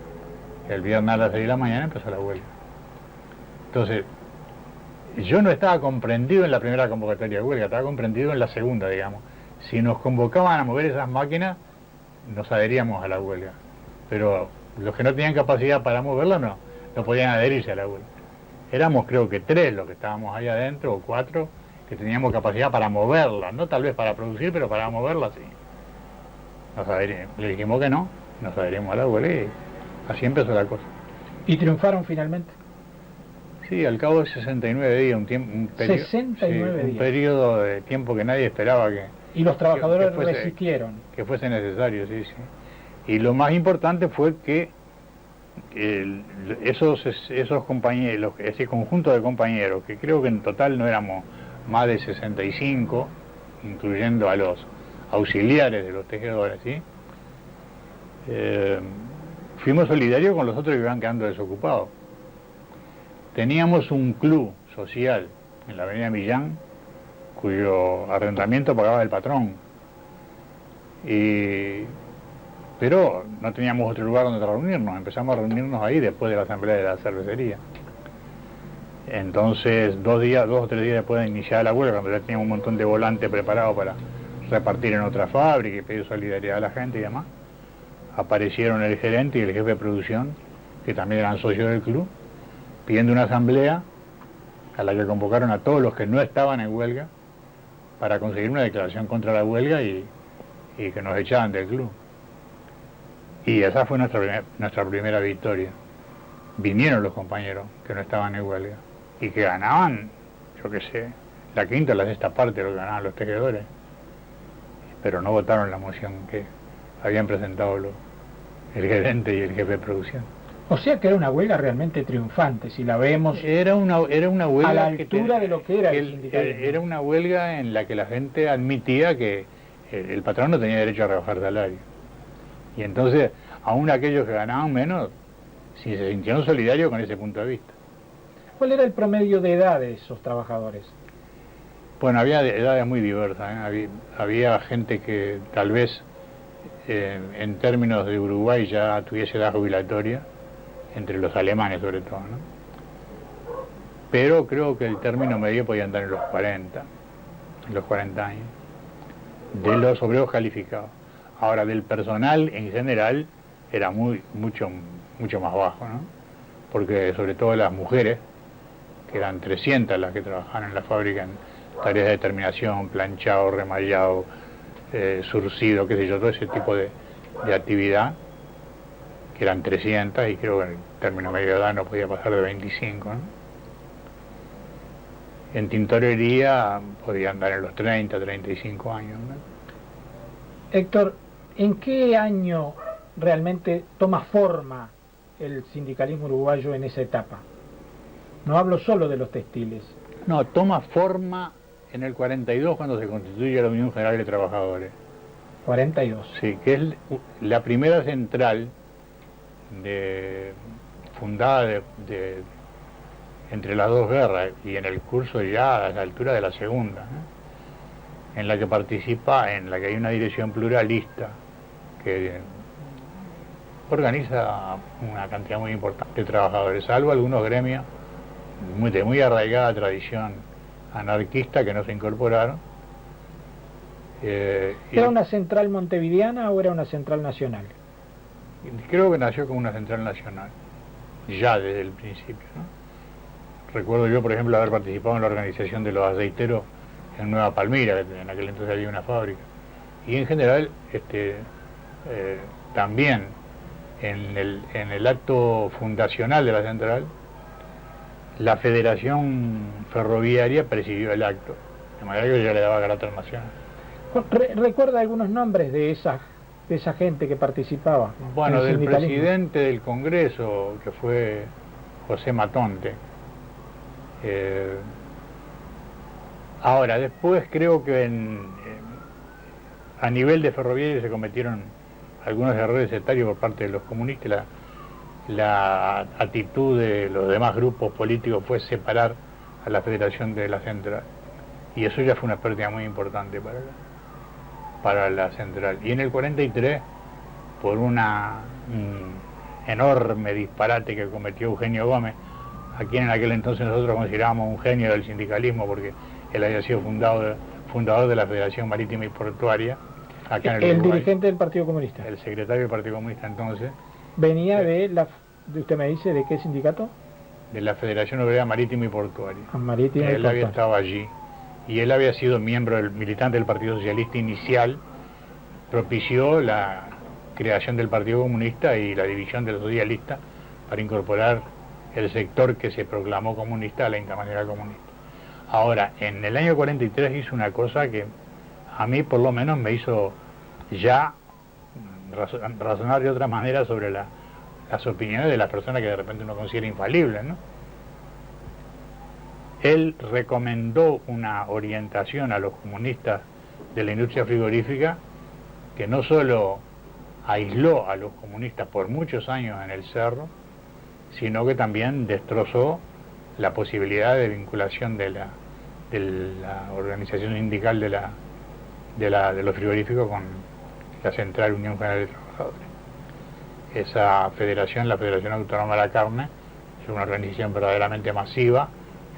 El viernes a las 6 de la mañana empezó la huelga. Entonces, yo no estaba comprendido en la primera convocatoria de huelga, estaba comprendido en la segunda, digamos. Si nos convocaban a mover esas máquinas, nos adheríamos a la huelga. Pero los que no tenían capacidad para moverla no podían adherirse a la huelga. Éramos creo que 3 los que estábamos ahí adentro, o 4, que teníamos capacidad para moverla, no tal vez para producir, pero para moverla sí. Le dijimos que no, nos adherimos a la huelga y así empezó la cosa. ¿Y triunfaron finalmente? Sí, al cabo de 69 días, un periodo de tiempo que nadie esperaba que... Y los trabajadores resistieron. Que fuese necesario, sí. Y lo más importante fue que esos compañeros, ese conjunto de compañeros, que creo que en total no éramos más de 65, incluyendo a los auxiliares de los tejedores, ¿sí? Fuimos solidarios con los otros que iban quedando desocupados. Teníamos un club social en la avenida Millán, cuyo arrendamiento pagaba el patrón. Pero no teníamos otro lugar donde reunirnos, empezamos a reunirnos ahí después de la asamblea de la cervecería. Entonces, 2 o 3 días después de iniciar la huelga, cuando ya teníamos un montón de volantes preparados para repartir en otra fábrica y pedir solidaridad a la gente y demás, aparecieron el gerente y el jefe de producción, que también eran socios del club, pidiendo una asamblea a la que convocaron a todos los que no estaban en huelga para conseguir una declaración contra la huelga y que nos echaban del club. Y esa fue nuestra primera victoria. Vinieron los compañeros que no estaban en huelga y que ganaban, yo qué sé, la quinta o la sexta parte de lo que ganaban los tejedores, pero no votaron la moción que habían presentado el gerente y el jefe de producción. O sea que era una huelga realmente triunfante, si la vemos. Era una huelga a la altura de lo que era el sindicalismo. Era una huelga en la que la gente admitía que el patrón no tenía derecho a rebajar salario. Y entonces, aún aquellos que ganaban menos, si se sintieron solidarios con ese punto de vista. ¿Cuál era el promedio de edad de esos trabajadores? Bueno, había edades muy diversas, ¿eh? Había gente que tal vez en términos de Uruguay ya tuviese edad jubilatoria, entre los alemanes sobre todo, ¿no? Pero creo que el término medio podía andar en los 40 años, de los obreros calificados. Ahora, del personal en general era mucho más bajo, ¿no? Porque sobre todo las mujeres, que eran 300 las que trabajaban en la fábrica en tareas de determinación, planchado, remallado, surcido, qué sé yo, todo ese tipo de actividad, que eran 300 y creo que el término medio de edad no podía pasar de 25, ¿no? En tintorería podía andar en los 30, 35 años, ¿no? Héctor, ¿en qué año realmente toma forma el sindicalismo uruguayo en esa etapa? No hablo solo de los textiles. No, toma forma en el 42 cuando se constituye la Unión General de Trabajadores. 42. Sí, que es la primera central fundada entre las dos guerras y en el curso ya a la altura de la segunda, ¿no? En la que participa, en la que hay una dirección pluralista que organiza una cantidad muy importante de trabajadores, salvo algunos gremios de muy arraigada tradición anarquista que no se incorporaron. ¿Era una central montevideana o era una central nacional? Creo que nació como una central nacional, ya desde el principio, ¿no? Recuerdo yo, por ejemplo, haber participado en la organización de los aceiteros en Nueva Palmira, que en aquel entonces había una fábrica. Y en general, también en el acto fundacional de la central, la Federación Ferroviaria presidió el acto, de manera que ya le daba carácter nacional. ¿Recuerda algunos nombres de esa gente que participaba? Bueno, del presidente del Congreso, que fue José Matonte. Ahora, después creo que a nivel de ferroviario se cometieron algunos errores sectarios por parte de los comunistas. La actitud de los demás grupos políticos fue separar a la Federación de la Central. Y eso ya fue una pérdida muy importante para la Central. Y en el 43, por un enorme disparate que cometió Eugenio Gómez, a quien en aquel entonces nosotros considerábamos un genio del sindicalismo porque él había sido fundador de la Federación Marítima y Portuaria, acá en el Uruguay. Dirigente del Partido Comunista. El secretario del Partido Comunista entonces. Venía usted me dice, ¿de qué sindicato? De la Federación Obrera Marítima y Portuaria. Él había estado allí. Y él había sido militante del Partido Socialista inicial, propició la creación del Partido Comunista y la división de los socialistas para incorporar el sector que se proclamó comunista a la Internacional Comunista. Ahora, en el año 43 hizo una cosa que a mí por lo menos me hizo ya razonar de otra manera sobre las opiniones de las personas que de repente uno considera infalibles, ¿no? Él recomendó una orientación a los comunistas de la industria frigorífica que no solo aisló a los comunistas por muchos años en el cerro, sino que también destrozó la posibilidad de vinculación de la organización sindical de los frigoríficos con la Central Unión General de Trabajadores. Esa federación, la Federación Autónoma de la Carne, es una organización verdaderamente masiva,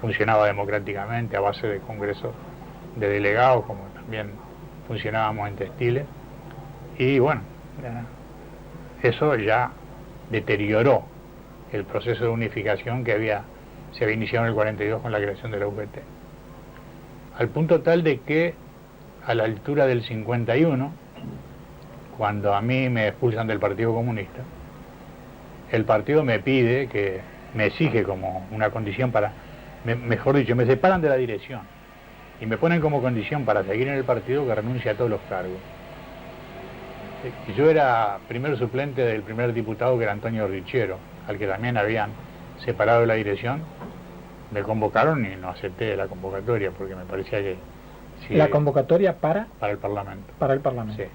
funcionaba democráticamente a base de congresos de delegados, como también funcionábamos en textiles, y bueno, eso ya deterioró el proceso de unificación que se había iniciado en el 42 con la creación de la UGT. Al punto tal de que a la altura del 51, cuando a mí me expulsan del Partido Comunista, el partido me pide, me exige como una condición mejor dicho, me separan de la dirección y me ponen como condición para seguir en el partido que renuncie a todos los cargos. Yo era primer suplente del primer diputado, que era Antonio Richero, al que también habían separado de la dirección. Me convocaron y no acepté la convocatoria porque me parecía que... Sí, ¿la convocatoria para? Para el Parlamento. Para el Parlamento. Sí,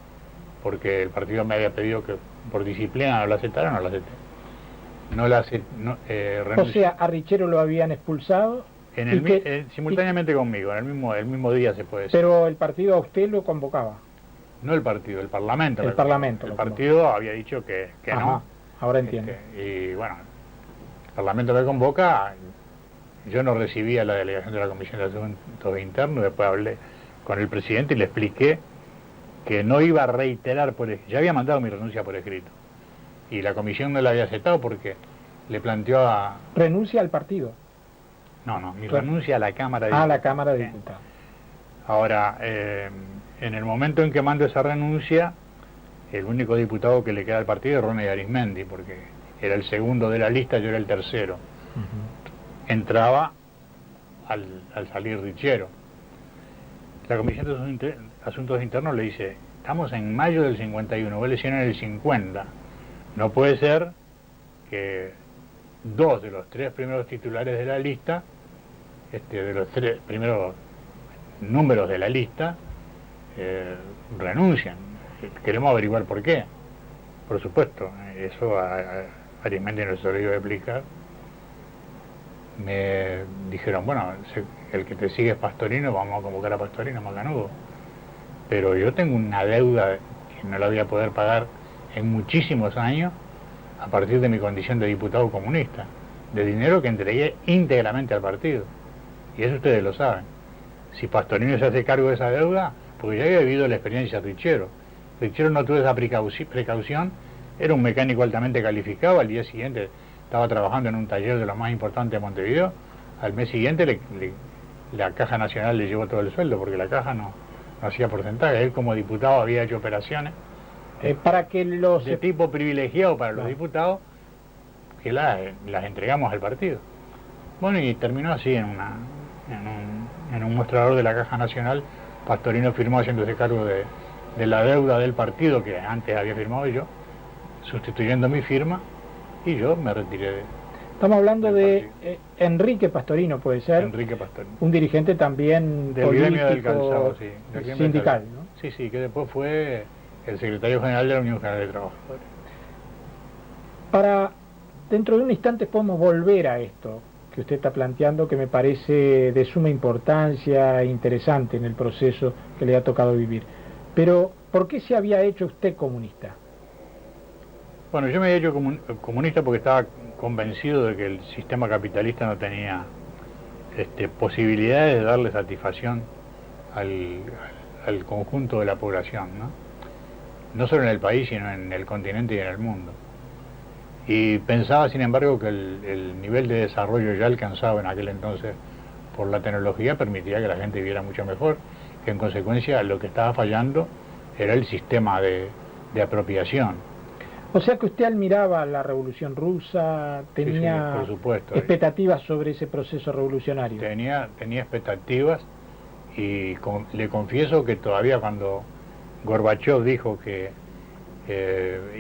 porque el partido me había pedido que por disciplina no la aceptara, no la acepté. O sea, a Richero lo habían expulsado. Simultáneamente conmigo, en el mismo día se puede decir. Pero el partido a usted lo convocaba. No el partido, el Parlamento. El Parlamento. El partido había dicho que no. Ahora entiendo. Y bueno, el Parlamento me convoca, yo no recibía la delegación de la Comisión de Asuntos Internos, después hablé con el presidente y le expliqué que no iba a reiterar ya había mandado mi renuncia por escrito. Y la comisión no la había aceptado porque le planteó a... ¿Renuncia al partido? No, mi renuncia a la Cámara de Diputados. A la Cámara de Diputados. Ahora, en el momento en que mando esa renuncia, el único diputado que le queda al partido es Ronnie Arismendi, porque era el segundo de la lista, yo era el tercero. Entraba al salir Richero. La Comisión de Asuntos Internos le dice, estamos en mayo del 51, vos elecciones en el 50. No puede ser que 2 de los 3 primeros titulares de la lista, de los 3 primeros números de la lista, renuncian. Queremos averiguar por qué. Por supuesto, eso a Arismendi no se lo iba a explicar. Me dijeron, bueno, el que te sigue es Pastorino, vamos a convocar a Pastorino, Macanudo. Pero yo tengo una deuda que no la voy a poder pagar en muchísimos años a partir de mi condición de diputado comunista, de dinero que entregué íntegramente al partido. Y eso ustedes lo saben. Si Pastorino se hace cargo de esa deuda, porque ya había vivido la experiencia Richero. Richero no tuvo esa precaución, era un mecánico altamente calificado, al día siguiente estaba trabajando en un taller de lo más importante de Montevideo, al mes siguiente la Caja Nacional le llevó todo el sueldo, porque la Caja no hacía porcentaje. Él como diputado había hecho operaciones para que de tipo privilegiado para los diputados, que las entregamos al partido. Bueno, y terminó así en un mostrador de la Caja Nacional. Pastorino firmó haciéndose cargo de la deuda del partido que antes había firmado yo, sustituyendo mi firma, y yo me retiré Estamos hablando de Enrique Pastorino, puede ser. Enrique Pastorino. Un dirigente también del político, gremio del calzado, sí, del sindical, ¿no? Sí, que después fue el secretario general de la Unión General de Trabajadores. Dentro de un instante podemos volver a esto que usted está planteando, que me parece de suma importancia e interesante en el proceso que le ha tocado vivir. Pero, ¿por qué se había hecho usted comunista? Bueno, yo me había hecho comunista porque estaba convencido de que el sistema capitalista no tenía posibilidades de darle satisfacción al conjunto de la población, no solo en el país, sino en el continente y en el mundo. Y pensaba, sin embargo, que el nivel de desarrollo ya alcanzado en aquel entonces por la tecnología permitía que la gente viviera mucho mejor, que en consecuencia lo que estaba fallando era el sistema de apropiación. O sea que usted admiraba la Revolución Rusa, tenía sí, por supuesto, expectativas sobre ese proceso revolucionario. Tenía expectativas, y le confieso que todavía cuando Gorbachev dijo que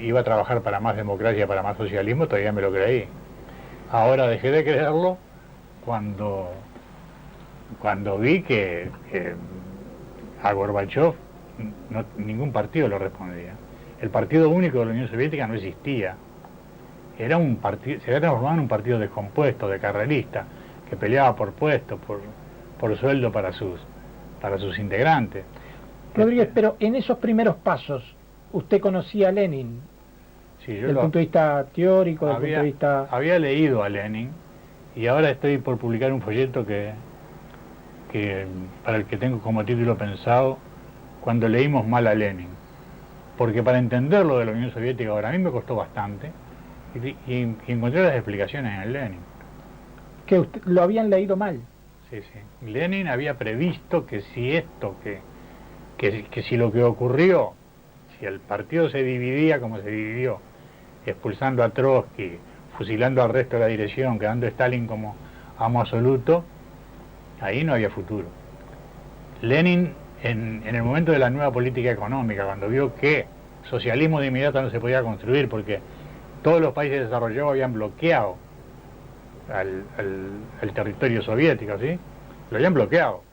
iba a trabajar para más democracia, para más socialismo, todavía me lo creí. Ahora dejé de creerlo cuando vi que a Gorbachev ningún partido lo respondía. El Partido Único de la Unión Soviética no existía. Era un partido, se había transformado en un partido descompuesto, de carrerista, que peleaba por puestos, por sueldo para sus integrantes. Rodríguez, pero en esos primeros pasos, ¿usted conocía a Lenin? Sí, desde el punto de vista teórico, desde el punto de vista... Había leído a Lenin, y ahora estoy por publicar un folleto que para el que tengo como título pensado, Cuando leímos mal a Lenin. Porque para entender lo de la Unión Soviética ahora, a mí me costó bastante, Y encontré las explicaciones en Lenin. Que lo habían leído mal. Sí, sí. Lenin había previsto que si esto, que si lo que ocurrió, si el partido se dividía como se dividió, expulsando a Trotsky, fusilando al resto de la dirección, quedando Stalin como amo absoluto, ahí no había futuro. Lenin, en el momento de la nueva política económica, cuando vio que socialismo de inmediato no se podía construir porque todos los países desarrollados habían bloqueado al territorio soviético, ¿sí? Lo habían bloqueado.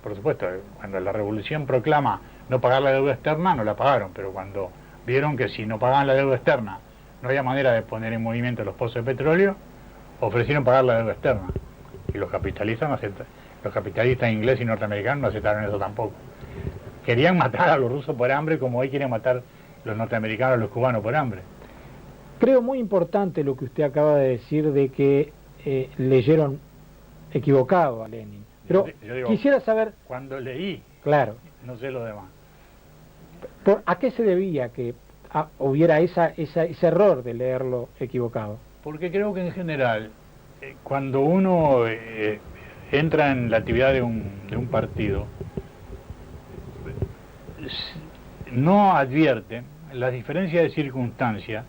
Por supuesto, cuando la revolución proclama no pagar la deuda externa, no la pagaron, pero cuando vieron que si no pagaban la deuda externa no había manera de poner en movimiento los pozos de petróleo, ofrecieron pagar la deuda externa. Y los capitalistas no aceptaron, los capitalistas ingleses y norteamericanos no aceptaron eso tampoco. Querían matar a los rusos por hambre como hoy quieren matar los norteamericanos a los cubanos por hambre. Creo muy importante lo que usted acaba de decir de que leyeron equivocado a Lenin. Pero yo digo, quisiera saber... Cuando leí, claro, no sé lo demás. ¿A qué se debía que hubiera ese error de leerlo equivocado? Porque creo que en general, cuando uno entra en la actividad de un partido, no advierte las diferencias de circunstancia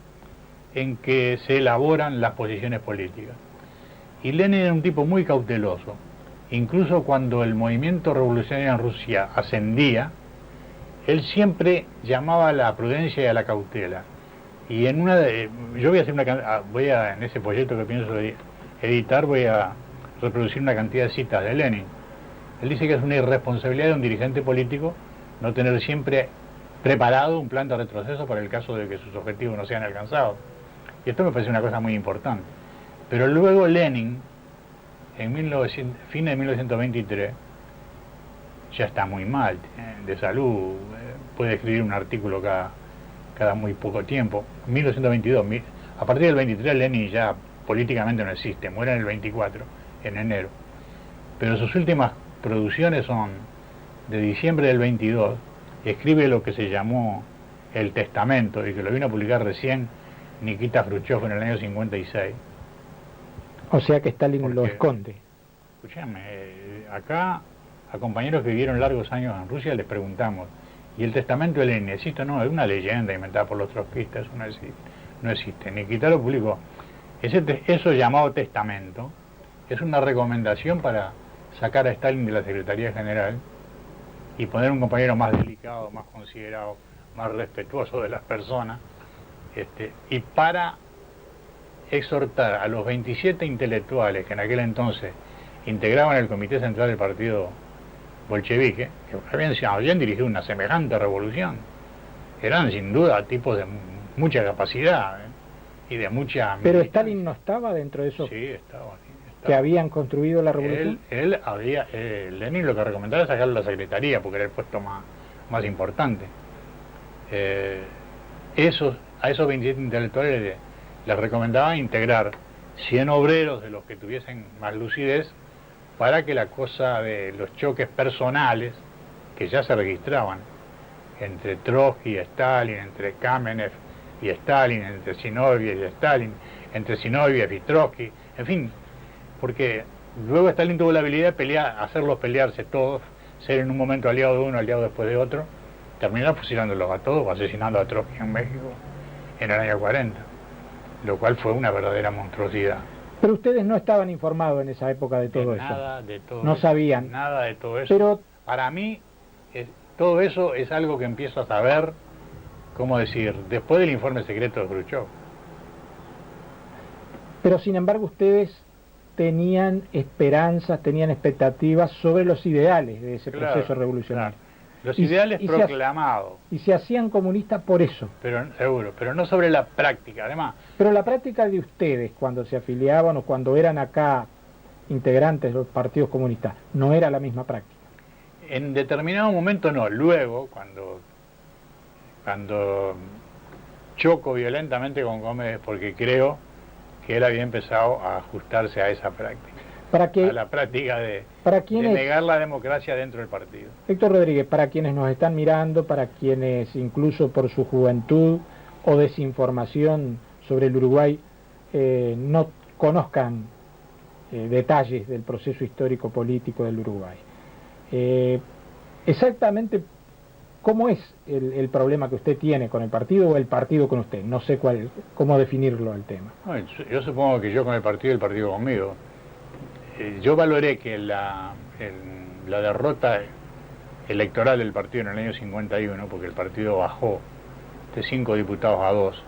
en que se elaboran las posiciones políticas. Y Lenin era un tipo muy cauteloso. Incluso cuando el movimiento revolucionario en Rusia ascendía, él siempre llamaba a la prudencia y a la cautela. Y en yo voy a hacer en ese folleto que pienso editar, voy a reproducir una cantidad de citas de Lenin. Él dice que es una irresponsabilidad de un dirigente político no tener siempre preparado un plan de retroceso para el caso de que sus objetivos no sean alcanzados. Y esto me parece una cosa muy importante. Pero luego Lenin, fin de 1923, ya está muy mal de salud, puede escribir un artículo cada muy poco tiempo. 1922, a partir del 23 Lenin ya políticamente no existe, muere en el 24, en enero. Pero sus últimas producciones son de diciembre del 22, escribe lo que se llamó El Testamento y que lo vino a publicar recién Nikita Khrushchev en el año 56. O sea que Stalin lo esconde. Escúchame, acá a compañeros que vivieron largos años en Rusia les preguntamos, ¿y el testamento de Lenin existe o no? Es una leyenda inventada por los trotskistas, no existe. Nikita lo publicó. Eso llamado testamento es una recomendación para sacar a Stalin de la Secretaría General y poner un compañero más delicado, más considerado, más respetuoso de las personas, y para exhortar a los 27 intelectuales que en aquel entonces integraban el Comité Central del Partido Bolchevique, que habían dirigido una semejante revolución. Eran sin duda tipos de mucha capacidad y de mucha... Pero Stalin no estaba dentro de eso. Sí, estaba. Que habían construido la revolución. Lenin lo que recomendaba es sacarlo a la secretaría porque era el puesto más importante. A esos 27 intelectuales les recomendaba integrar 100 obreros de los que tuviesen más lucidez para que la cosa de los choques personales que ya se registraban entre Trotsky y Stalin, entre Kamenev y Stalin, entre Zinoviev y Stalin, entre Zinoviev y Trotsky, en fin, porque luego Stalin tuvo la habilidad de hacerlos pelearse todos, ser en un momento aliado de uno, aliado después de otro, terminar fusilándolos a todos o asesinando a Trotsky en México en el año 40, lo cual fue una verdadera monstruosidad. Pero ustedes no estaban informados en esa época de todo eso. Nada de todo no eso. Sabían. Nada de todo eso. Pero para mí, todo eso es algo que empiezo a saber, ¿cómo decir?, después del informe secreto de Khrushchev. Pero sin embargo ustedes tenían esperanzas, tenían expectativas sobre los ideales de ese proceso revolucionario. Claro. Los ideales proclamados. Y se hacían comunistas por eso. Pero seguro, pero no sobre la práctica, además. Pero la práctica de ustedes, cuando se afiliaban o cuando eran acá integrantes de los partidos comunistas, no era la misma práctica. En determinado momento no. Luego, cuando choco violentamente con Gómez, porque creo que él había empezado a ajustarse a esa práctica. A la práctica de negar la democracia dentro del partido. Héctor Rodríguez, para quienes nos están mirando, para quienes incluso por su juventud o desinformación sobre el Uruguay no conozcan detalles del proceso histórico político del Uruguay. Exactamente cómo es el problema que usted tiene con el partido o el partido con usted. No sé cómo definirlo al tema. Yo supongo que yo con el partido y el partido conmigo. Yo valoré que la derrota electoral del partido en el año 51, porque el partido bajó de 5 diputados a 2,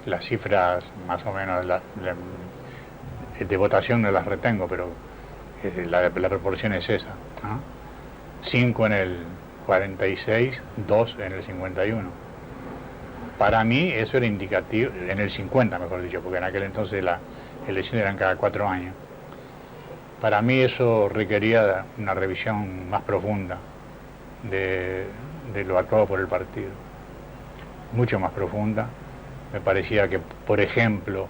las cifras más o menos de votación no las retengo, pero la proporción es esa, ¿no? 5 en el 46, 2 en el 51. Para mí eso era indicativo, en el 50 mejor dicho, porque en aquel entonces las elecciones eran cada 4 años. Para mí eso requería una revisión más profunda de lo actuado por el partido, mucho más profunda. Me parecía que, por ejemplo,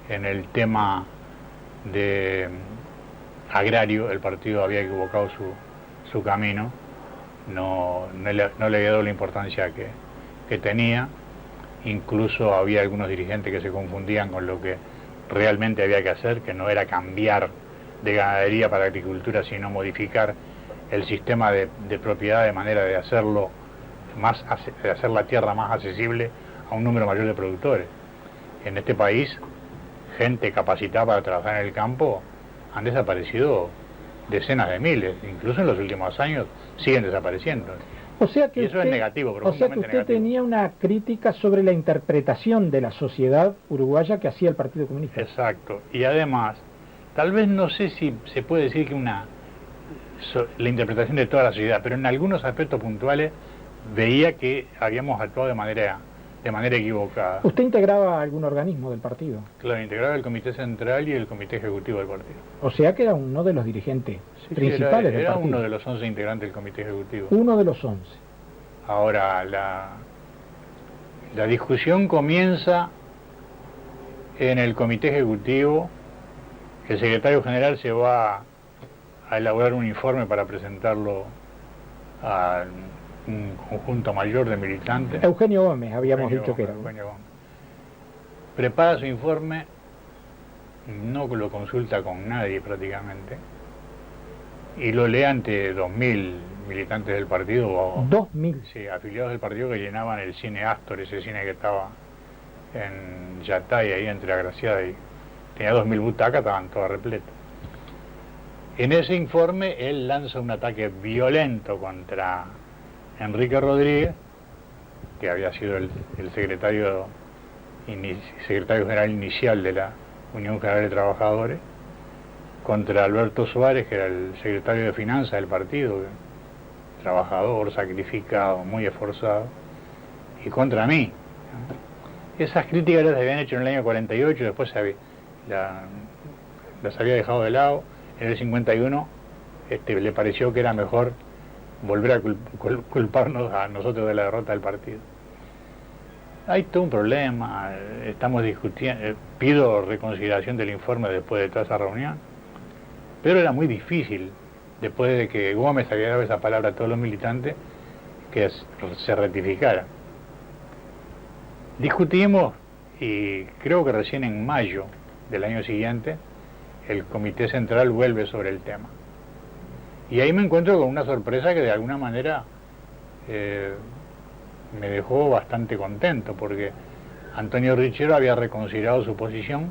en el tema de agrario, el partido había equivocado su camino, no le había dado la importancia que tenía. Incluso había algunos dirigentes que se confundían con lo que realmente había que hacer, que no era cambiar de ganadería para agricultura, sino modificar el sistema de propiedad de manera de hacerlo de hacer la tierra más accesible a un número mayor de productores. En este país, gente capacitada para trabajar en el campo han desaparecido decenas de miles, incluso en los últimos años siguen desapareciendo. O sea que y eso usted, es negativo, o sea que usted negativo. Tenía una crítica sobre la interpretación de la sociedad uruguaya que hacía el Partido Comunista. Exacto, y además, tal vez no sé si se puede decir que la interpretación de toda la sociedad, pero en algunos aspectos puntuales veía que habíamos actuado de manera equivocada. ¿Usted integraba algún organismo del partido? Claro, integraba el Comité Central y el Comité Ejecutivo del partido. O sea que era uno de los dirigentes principales del partido. Era uno de los 11 integrantes del Comité Ejecutivo. Uno de los 11. Ahora, la discusión comienza en el Comité Ejecutivo. El secretario general se va a elaborar un informe para presentarlo a un conjunto mayor de militantes. Eugenio Gómez, habíamos dicho que era. Eugenio Gómez. Prepara su informe, no lo consulta con nadie prácticamente, y lo lee ante 2.000 militantes del partido. 2.000. Sí, afiliados del partido que llenaban el cine Astor, ese cine que estaba en Yatay, ahí entre Agraciada, y tenía 2.000 butacas, estaban todas repletas. En ese informe él lanza un ataque violento contra Enrique Rodríguez, que había sido el secretario general inicial de la Unión General de Trabajadores, contra Alberto Suárez, que era el secretario de Finanzas del partido, trabajador, sacrificado, muy esforzado, y contra mí. Esas críticas las habían hecho en el año 48, después las había dejado de lado. En el 51 le pareció que era mejor volver a culparnos a nosotros de la derrota del partido. Hay todo un problema, estamos discutiendo, pido reconsideración del informe después de toda esa reunión, pero era muy difícil, después de que Gómez había dado esa palabra a todos los militantes, que se rectificara. Discutimos y creo que recién en mayo del año siguiente el Comité Central vuelve sobre el tema. Y ahí me encuentro con una sorpresa que de alguna manera me dejó bastante contento, porque Antonio Richero había reconsiderado su posición,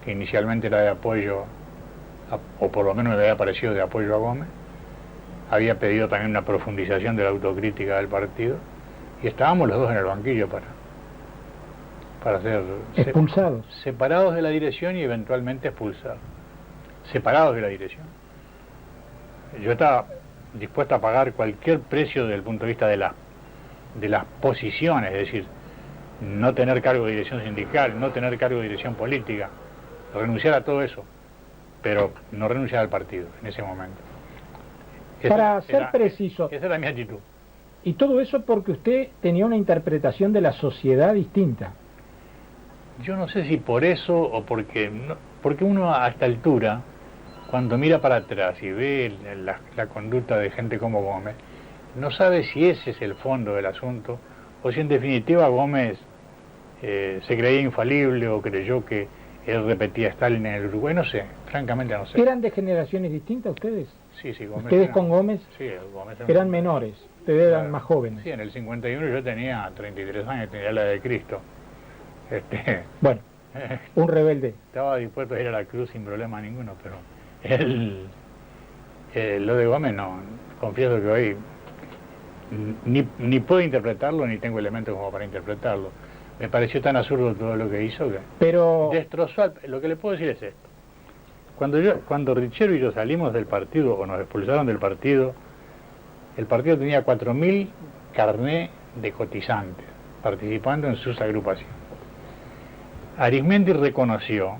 que inicialmente era de apoyo, o por lo menos me había parecido de apoyo a Gómez. Había pedido también una profundización de la autocrítica del partido, y estábamos los dos en el banquillo para ser expulsados, separados de la dirección y eventualmente expulsados, separados de la dirección. Yo estaba dispuesto a pagar cualquier precio desde el punto de vista de las posiciones, es decir, no tener cargo de dirección sindical, no tener cargo de dirección política, renunciar a todo eso, pero no renunciar al partido en ese momento. Para ser preciso, esa era mi actitud. Y todo eso porque usted tenía una interpretación de la sociedad distinta. Yo no sé si por eso o porque uno a esta altura, cuando mira para atrás y ve la conducta de gente como Gómez, no sabe si ese es el fondo del asunto o si en definitiva Gómez se creía infalible o creyó que él repetía a Stalin en el Uruguay, no sé, francamente no sé. ¿Eran de generaciones distintas ustedes? Sí, Gómez. ¿Ustedes con Gómez? Sí, Gómez eran menores, ustedes eran más jóvenes. Sí, en el 51 yo tenía 33 años, tenía la de Cristo. Bueno, un rebelde. Estaba dispuesto a ir a la cruz sin problema ninguno, pero lo de Gómez no, confieso que hoy ni puedo interpretarlo, ni tengo elementos como para interpretarlo. Me pareció tan absurdo todo lo que hizo que pero destrozó lo que le puedo decir es esto. Cuando Richero y yo salimos del partido o nos expulsaron del partido, el partido tenía 4.000 carné de cotizantes participando en sus agrupaciones. Arizmendi reconoció,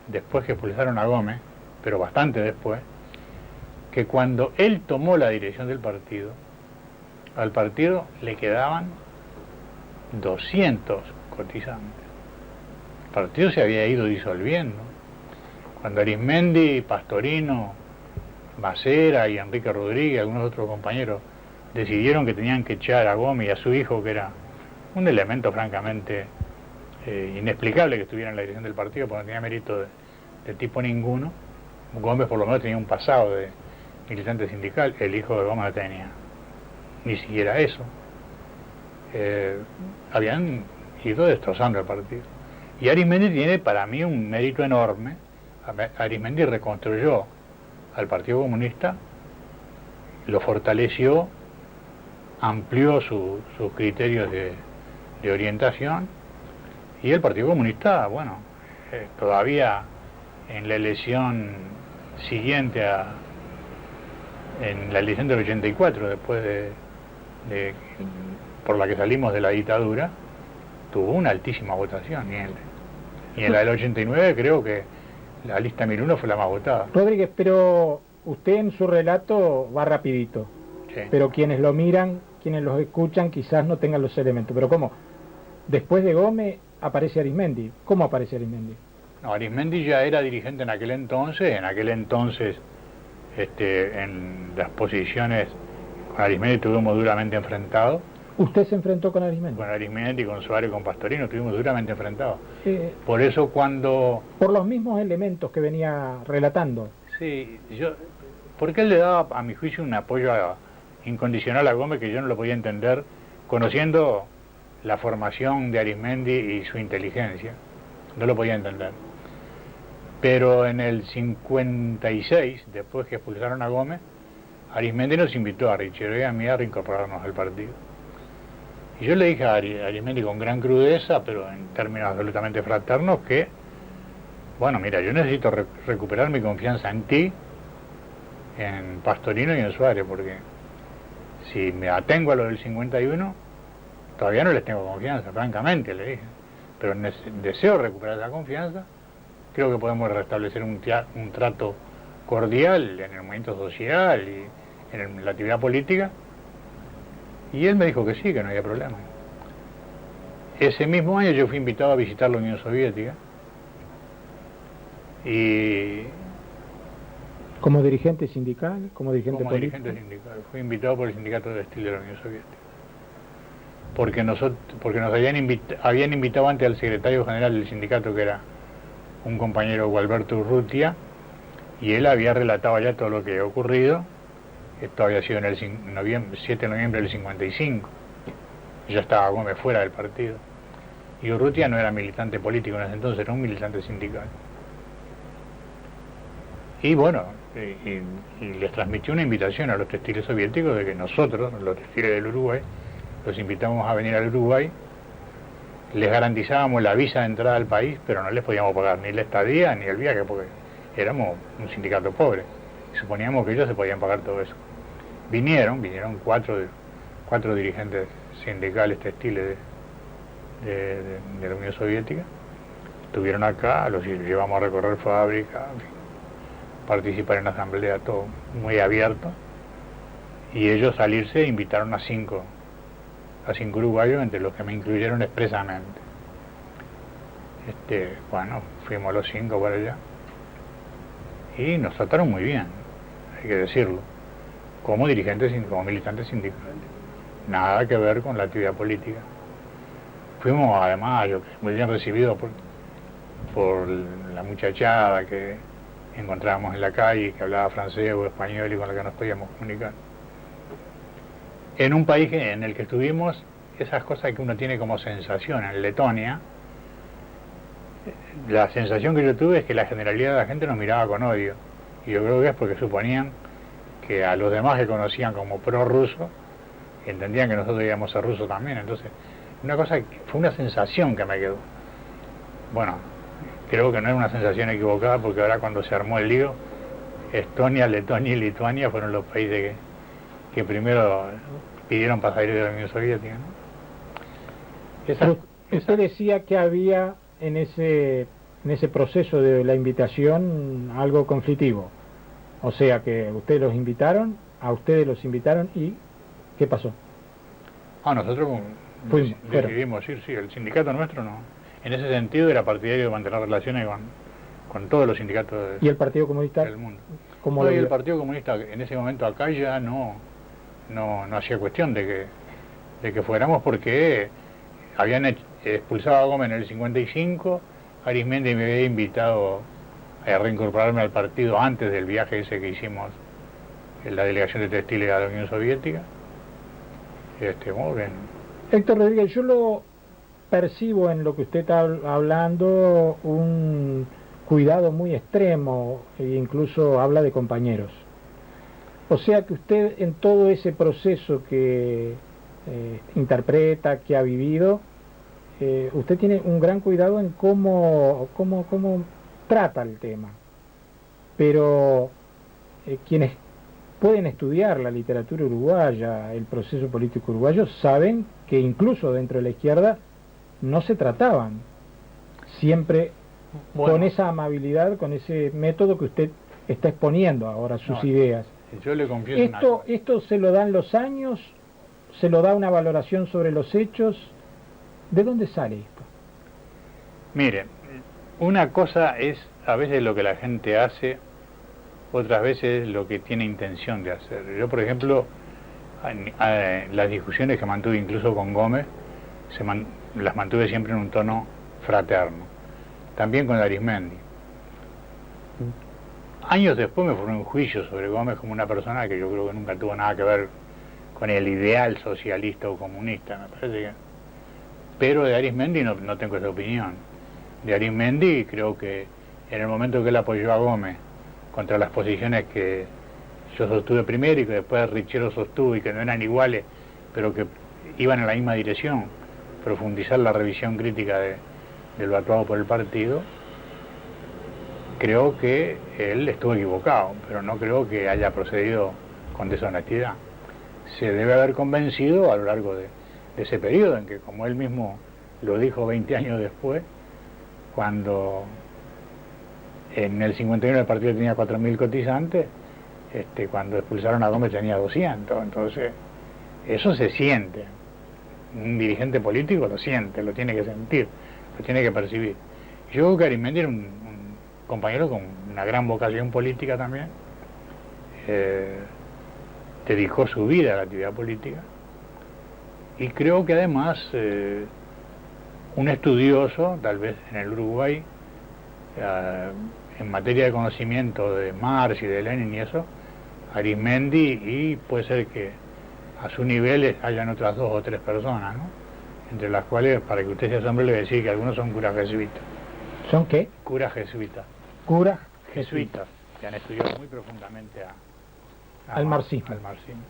después que expulsaron a Gómez, pero bastante después, que cuando él tomó la dirección del partido, al partido le quedaban 200 cotizantes. El partido se había ido disolviendo. Cuando Arizmendi, Pastorino, Macera y Enrique Rodríguez, algunos otros compañeros, decidieron que tenían que echar a Gómez y a su hijo, que era un elemento francamente inexplicable que estuviera en la dirección del partido, porque no tenía mérito de tipo ninguno. Gómez por lo menos tenía un pasado de militante sindical, el hijo de Gómez no tenía ni siquiera eso. Habían ido destrozando el partido. Y Arizmendi tiene para mí un mérito enorme. Arizmendi reconstruyó al Partido Comunista, lo fortaleció, amplió sus criterios de orientación, y el Partido Comunista, bueno, todavía en la elección siguiente en la elección del 84, después por la que salimos de la dictadura, tuvo una altísima votación, y en la del 89 creo que la lista 1001 fue la más votada. Rodríguez, pero usted en su relato va rapidito, Sí. Pero quienes lo miran, quienes los escuchan, quizás no tengan los elementos. Pero ¿cómo? Después de Gómez aparece Arizmendi. ¿Cómo aparece Arizmendi? No, Arizmendi ya era dirigente en aquel entonces, en las posiciones con Arizmendi estuvimos duramente enfrentados. ¿Usted se enfrentó con Arizmendi? Con Arizmendi, con Suárez, con Pastorino, estuvimos duramente enfrentados. Por eso cuando... Por los mismos elementos que venía relatando. Sí, porque él le daba, a mi juicio, un apoyo incondicional a Gómez que yo no lo podía entender, conociendo la formación de Arizmendi y su inteligencia. No lo podía entender. Pero en el 56, después que expulsaron a Gómez, Arizmendi nos invitó a Richero y a mí a reincorporarnos al partido. Y yo le dije a Arizmendi con gran crudeza, pero en términos absolutamente fraternos, que, bueno, mira, yo necesito recuperar mi confianza en ti, en Pastorino y en Suárez, porque si me atengo a lo del 51, todavía no les tengo confianza, francamente, le dije. Pero deseo recuperar esa confianza. Creo que podemos restablecer un trato cordial en el movimiento social y en la actividad política. Y él me dijo que sí, que no había problema. Ese mismo año yo fui invitado a visitar la Unión Soviética. Y... ¿Como dirigente sindical? ¿Como dirigente político? Como dirigente sindical. Fui invitado por el sindicato de textil de la Unión Soviética. Porque nos habían invitado antes al secretario general del sindicato, que era un compañero, Gualberto Urrutia, y él había relatado ya todo lo que había ocurrido. Esto había sido en el 7 de noviembre del 55. Ya estaba Gómez fuera del partido. Y Urrutia no era militante político en ese entonces, era un militante sindical. Y bueno, y les transmitió una invitación a los textiles soviéticos de que nosotros, los textiles del Uruguay, los invitamos a venir al Uruguay, les garantizábamos la visa de entrada al país, pero no les podíamos pagar ni la estadía ni el viaje, porque éramos un sindicato pobre. Suponíamos que ellos se podían pagar todo eso. Vinieron cuatro dirigentes sindicales textiles de la Unión Soviética, estuvieron acá, los llevamos a recorrer fábricas, participar en la asamblea, todo muy abierto, y ellos salirse invitaron a cinco uruguayos, entre los que me incluyeron expresamente. Bueno, fuimos los 5 para allá y nos trataron muy bien, hay que decirlo, como dirigentes, como militantes sindicales, nada que ver con la actividad política. fuimos además muy bien recibidos por la muchachada que encontrábamos en la calle, que hablaba francés o español y con la que nos podíamos comunicar. En un país en el que estuvimos, esas cosas que uno tiene como sensación en Letonia, la sensación que yo tuve es que la generalidad de la gente nos miraba con odio. Y yo creo que es porque suponían que a los demás que conocían como prorruso, entendían que nosotros íbamos a ser rusos también. Entonces, fue una sensación que me quedó. Bueno, creo que no era una sensación equivocada, porque ahora cuando se armó el lío, Estonia, Letonia y Lituania fueron los países que primero pidieron para salir de la Unión Soviética, ¿no? Usted decía que había en ese proceso de la invitación algo conflictivo. O sea que ustedes los invitaron y ¿qué pasó? Nosotros decidimos ir, sí, el sindicato nuestro no. En ese sentido era partidario de mantener relaciones con todos los sindicatos ¿Y el Partido Comunista del mundo? Y el Partido Comunista en ese momento acá ya no hacía cuestión de que fuéramos, porque habían expulsado a Gómez en el 55, Arismendi me había invitado a reincorporarme al partido antes del viaje ese que hicimos en la delegación de textiles a la Unión Soviética. Muy bien. Héctor Rodríguez, yo lo percibo en lo que usted está hablando un cuidado muy extremo, e incluso habla de compañeros. O sea que usted en todo ese proceso que interpreta, que ha vivido, usted tiene un gran cuidado en cómo trata el tema. Pero quienes pueden estudiar la literatura uruguaya, el proceso político uruguayo, saben que incluso dentro de la izquierda no se trataban siempre con esa amabilidad, con ese método que usted está exponiendo ahora, sus ideas. Yo le confieso ¿Esto se lo dan los años? ¿Se lo da una valoración sobre los hechos? ¿De dónde sale esto? Mire, una cosa es a veces lo que la gente hace, otras veces lo que tiene intención de hacer. Yo, por ejemplo, las discusiones que mantuve incluso con Gómez, las mantuve siempre en un tono fraterno. También con Arismendi. Años después me formé un juicio sobre Gómez como una persona que yo creo que nunca tuvo nada que ver con el ideal socialista o comunista, me parece que. Pero de Arismendi no tengo esa opinión. De Arismendi creo que en el momento que él apoyó a Gómez contra las posiciones que yo sostuve primero y que después Richero sostuvo y que no eran iguales, pero que iban en la misma dirección, profundizar la revisión crítica de lo actuado por el partido, creo que él estuvo equivocado, pero no creo que haya procedido con deshonestidad. Se debe haber convencido a lo largo de ese periodo en que, como él mismo lo dijo 20 años después, cuando en el 51 el partido tenía 4.000 cotizantes, cuando expulsaron a Gómez tenía 200, entonces eso se siente. Un dirigente político lo siente, lo tiene que sentir, lo tiene que percibir. Yo creo que Arismendi era un compañero con una gran vocación política también, dedicó su vida a la actividad política y creo que además un estudioso, tal vez en el Uruguay, en materia de conocimiento de Marx y de Lenin y eso, Arismendi, y puede ser que a su nivel hayan otras 2 o 3 personas, ¿no? Entre las cuales, para que usted se asombre, le voy a decir que algunos son curas jesuitas. ¿Son qué? Curas jesuitas. Curas jesuitas, que han estudiado muy profundamente al marxismo. Al marxismo.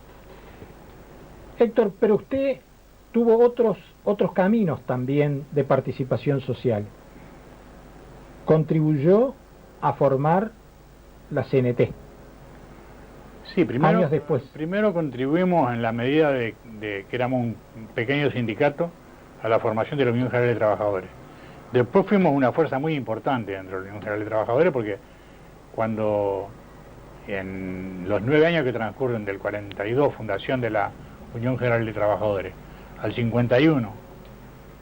Héctor, pero usted tuvo otros caminos también de participación social. Contribuyó a formar la CNT. Sí, años después. Primero contribuimos en la medida de que éramos un pequeño sindicato a la formación de la Unión General de Trabajadores. Después fuimos una fuerza muy importante dentro de la Unión General de Trabajadores, porque cuando en los 9 años que transcurren del 42, fundación de la Unión General de Trabajadores, al 51,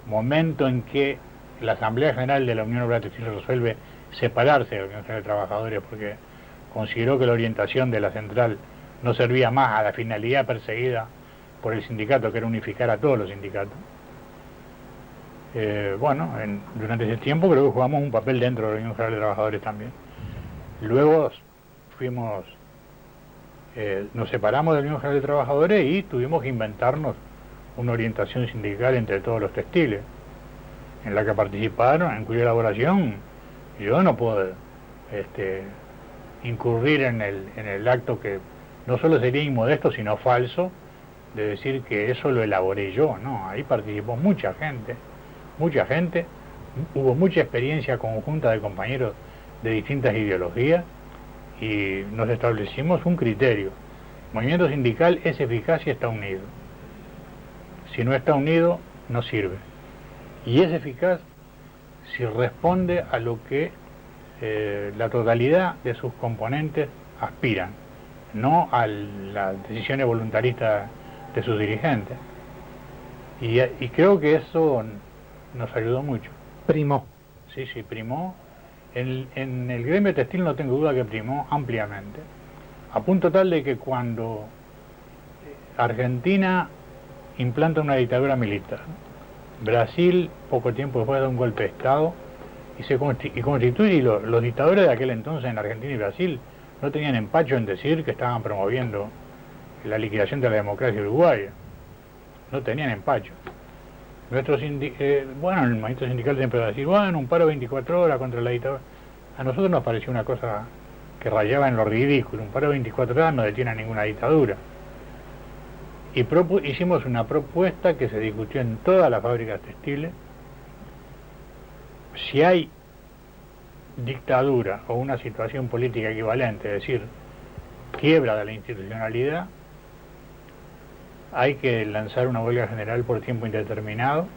momento en que la Asamblea General de la Unión Obrera Textil resuelve separarse de la Unión General de Trabajadores porque consideró que la orientación de la central no servía más a la finalidad perseguida por el sindicato, que era unificar a todos los sindicatos. Durante ese tiempo creo que jugamos un papel dentro de la Unión General de Trabajadores también. Luego nos separamos de la Unión General de Trabajadores y tuvimos que inventarnos una orientación sindical entre todos los textiles, en la que participaron, en cuya elaboración yo no puedo incurrir en el acto que no solo sería inmodesto, sino falso, de decir que eso lo elaboré yo. No, ahí participó mucha gente, hubo mucha experiencia conjunta de compañeros de distintas ideologías y nos establecimos un criterio. El movimiento sindical es eficaz si está unido. Si no está unido, no sirve. Y es eficaz si responde a lo que la totalidad de sus componentes aspiran, no a las decisiones voluntaristas de sus dirigentes. Y creo que eso nos ayudó mucho. Primó. Sí, primó. En el gremio textil no tengo duda que primó ampliamente, a punto tal de que cuando Argentina implanta una dictadura militar, Brasil poco tiempo después da un golpe de Estado y constituye, y los dictadores de aquel entonces en Argentina y Brasil no tenían empacho en decir que estaban promoviendo la liquidación de la democracia uruguaya, no tenían empacho. El movimiento sindical siempre va a decir, un paro 24 horas contra la dictadura. A nosotros nos pareció una cosa que rayaba en lo ridículo. Un paro 24 horas no detiene a ninguna dictadura. Y hicimos una propuesta que se discutió en todas las fábricas textiles. Si hay dictadura o una situación política equivalente, es decir, quiebra de la institucionalidad, hay que lanzar una huelga general por tiempo indeterminado,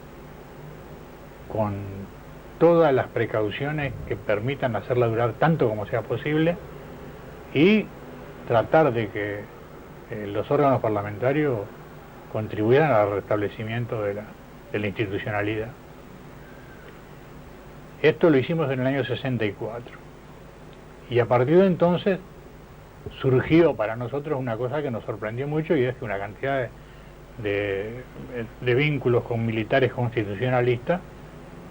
con todas las precauciones que permitan hacerla durar tanto como sea posible, y tratar de que los órganos parlamentarios contribuyeran al restablecimiento de la institucionalidad. Esto lo hicimos en el año 64. Y a partir de entonces surgió para nosotros una cosa que nos sorprendió mucho, y es que una cantidad de vínculos con militares constitucionalistas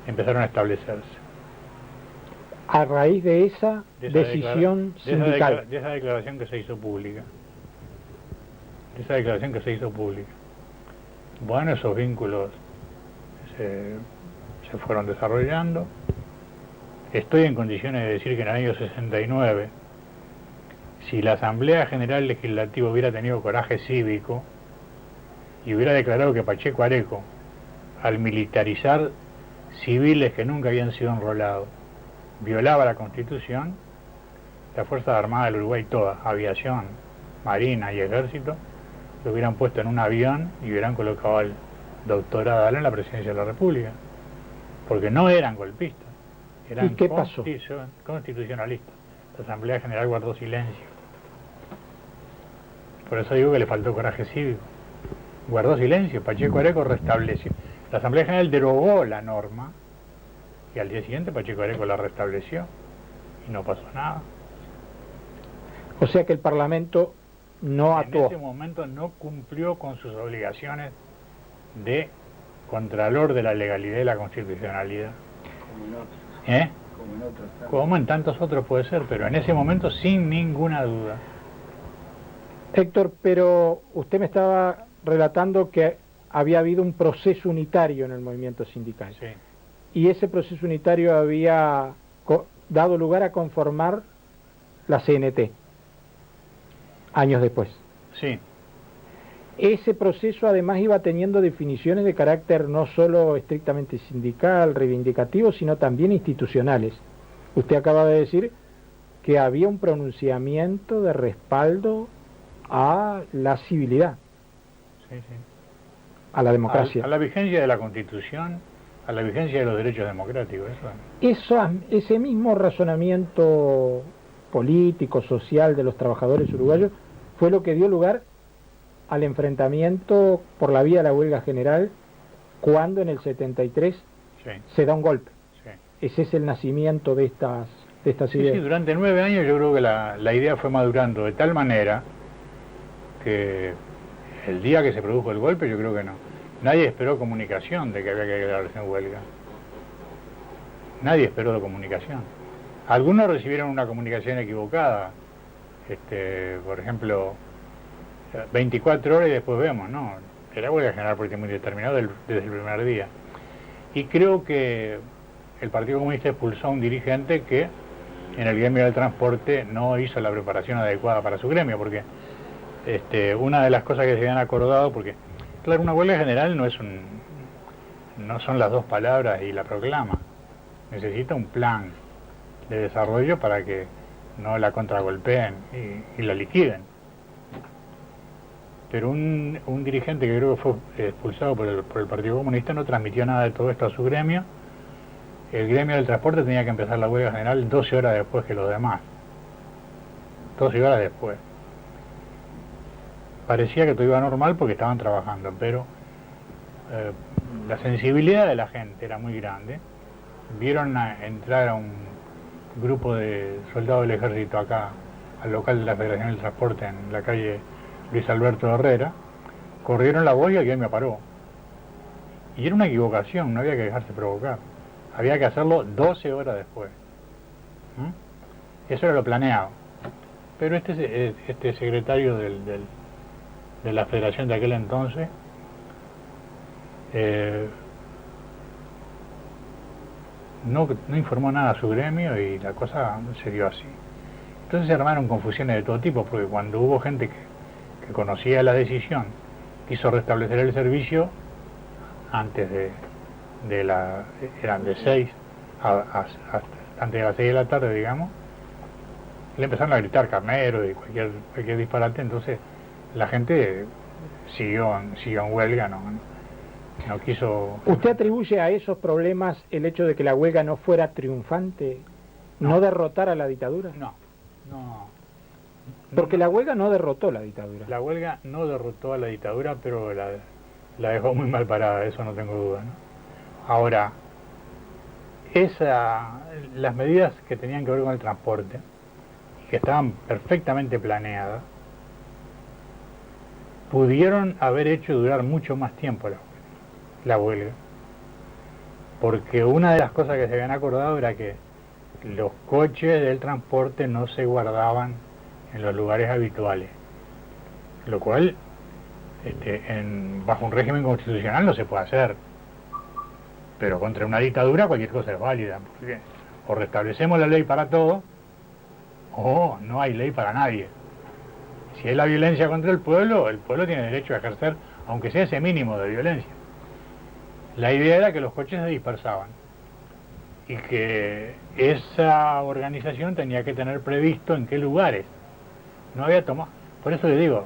empezaron a establecerse. A raíz de esa decisión sindical. De esa declaración que se hizo pública. Bueno, esos vínculos se fueron desarrollando. Estoy en condiciones de decir que en el año 69, si la Asamblea General Legislativa hubiera tenido coraje cívico y hubiera declarado que Pacheco Areco, al militarizar civiles que nunca habían sido enrolados, violaba la Constitución, las Fuerzas Armadas del Uruguay todas, aviación, marina y ejército, lo hubieran puesto en un avión y hubieran colocado al doctor Adala en la presidencia de la República, porque no eran golpistas, eran ¿Y qué pasó? Constitucionalistas. La Asamblea General guardó silencio. Por eso digo que le faltó coraje cívico. Guardó silencio. Pacheco Areco restableció. La Asamblea General derogó la norma y al día siguiente Pacheco Areco la restableció y no pasó nada. O sea que el Parlamento no actuó. En ese momento no cumplió con sus obligaciones de contralor de la legalidad y la constitucionalidad. Como en tantos otros puede ser, pero en ese momento sin ninguna duda. Héctor, pero usted me estaba relatando que había habido un proceso unitario en el movimiento sindical. Sí. Y ese proceso unitario había dado lugar a conformar la CNT, años después. Sí. Ese proceso además iba teniendo definiciones de carácter no solo estrictamente sindical, reivindicativo, sino también institucionales. Usted acaba de decir que había un pronunciamiento de respaldo a la civilidad, Sí. a la democracia. A la vigencia de la Constitución, a la vigencia de los derechos democráticos. Ese mismo razonamiento político, social de los trabajadores uruguayos fue lo que dio lugar al enfrentamiento por la vía de la huelga general, cuando en el 73 se da un golpe. Sí. Ese es el nacimiento de estas ideas. Sí, durante 9 años yo creo que la idea fue madurando de tal manera que el día que se produjo el golpe, yo creo que no. Nadie esperó comunicación de que había que quedarse en huelga. Nadie esperó la comunicación. Algunos recibieron una comunicación equivocada. Por ejemplo, 24 horas y después vemos, ¿no? Era huelga general por tiempo indeterminado desde el primer día. Y creo que el Partido Comunista expulsó a un dirigente que en el gremio del transporte no hizo la preparación adecuada para su gremio, porque una de las cosas que se habían acordado, porque claro, una huelga general no son las dos palabras y la proclama, necesita un plan de desarrollo para que no la contragolpeen y la liquiden. Pero un dirigente que creo que fue expulsado por el Partido Comunista no transmitió nada de todo esto a su gremio. El gremio del transporte tenía que empezar la huelga general 12 horas después que los demás. 12 horas después. Parecía que todo iba normal porque estaban trabajando, pero la sensibilidad de la gente era muy grande. Vieron entrar a un grupo de soldados del ejército acá, al local de la Federación del Transporte en la calle Luis Alberto Herrera, corrieron la voz y el gremio paró. Y era una equivocación, no había que dejarse provocar. Había que hacerlo 12 horas después. Eso era lo planeado. Pero este secretario de la federación de aquel entonces no informó nada a su gremio y la cosa se dio así. Entonces se armaron confusiones de todo tipo, porque cuando hubo gente que conocía la decisión, quiso restablecer el servicio antes eran de 6 antes de las 6 de la tarde, digamos, le empezaron a gritar carnero y cualquier disparate. Entonces la gente siguió en huelga, no quiso... ¿Usted atribuye a esos problemas el hecho de que la huelga no fuera triunfante, no derrotara a la dictadura? No. Porque la huelga no derrotó la dictadura. La huelga no derrotó a la dictadura, pero la dejó muy mal parada, eso no tengo duda, ¿no? Ahora, las medidas que tenían que ver con el transporte, que estaban perfectamente planeadas, pudieron haber hecho durar mucho más tiempo la huelga. Porque una de las cosas que se habían acordado era que los coches del transporte no se guardaban en los lugares habituales, lo cual bajo un régimen constitucional no se puede hacer, pero contra una dictadura cualquier cosa es válida, porque o restablecemos la ley para todos o no hay ley para nadie. Si hay la violencia contra el pueblo tiene derecho a ejercer, aunque sea ese mínimo de violencia. La idea era que los coches se dispersaban y que esa organización tenía que tener previsto en qué lugares. No había tomado, por eso le digo,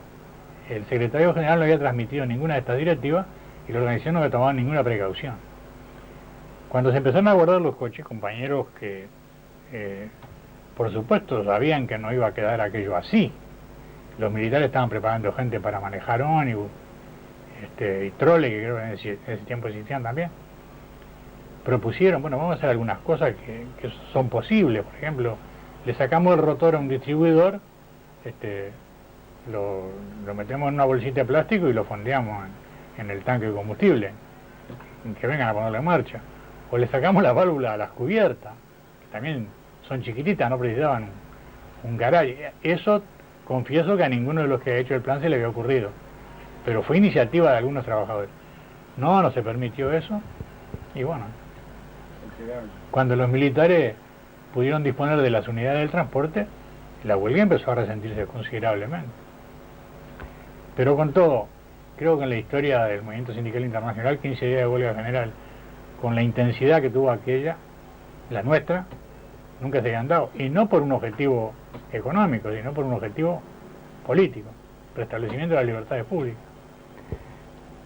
el secretario general no había transmitido ninguna de estas directivas y la organización no había tomado ninguna precaución. Cuando se empezaron a guardar los coches, compañeros que por supuesto sabían que no iba a quedar aquello así. Los militares estaban preparando gente para manejar ómnibus y troles, que creo que en ese tiempo existían también. Propusieron, bueno, vamos a hacer algunas cosas que son posibles. Por ejemplo, le sacamos el rotor a un distribuidor, lo metemos en una bolsita de plástico y lo fondeamos en el tanque de combustible, que vengan a ponerle en marcha. O le sacamos la válvula a las cubiertas, que también son chiquititas, no precisaban un garaje. Eso confieso que a ninguno de los que ha hecho el plan se le había ocurrido, pero fue iniciativa de algunos trabajadores. No se permitió eso, y bueno, cuando los militares pudieron disponer de las unidades del transporte, la huelga empezó a resentirse considerablemente. Pero con todo, creo que en la historia del movimiento sindical internacional, 15 días de huelga general, con la intensidad que tuvo aquella, la nuestra, nunca se habían dado, y no por un objetivo económico, sino por un objetivo político, restablecimiento de las libertades públicas.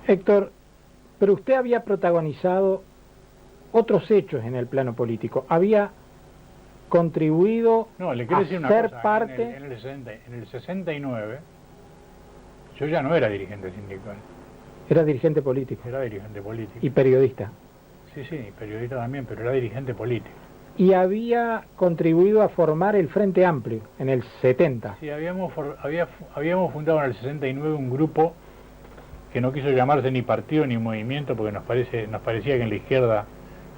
Héctor, pero usted había protagonizado otros hechos en el plano político, había contribuido a ser parte... En el 69, yo ya no era dirigente sindical. Era dirigente político. Era dirigente político. Y periodista. Sí, periodista también, pero era dirigente político. Y había contribuido a formar el Frente Amplio en el 70. Sí, habíamos fundado en el 69 un grupo que no quiso llamarse ni partido ni movimiento, porque nos parecía que en la izquierda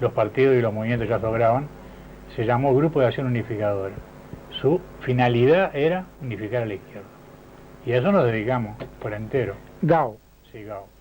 los partidos y los movimientos ya sobraban. Se llamó Grupo de Acción Unificadora. Su finalidad era unificar a la izquierda. Y a eso nos dedicamos por entero. GAO. Sí, GAO.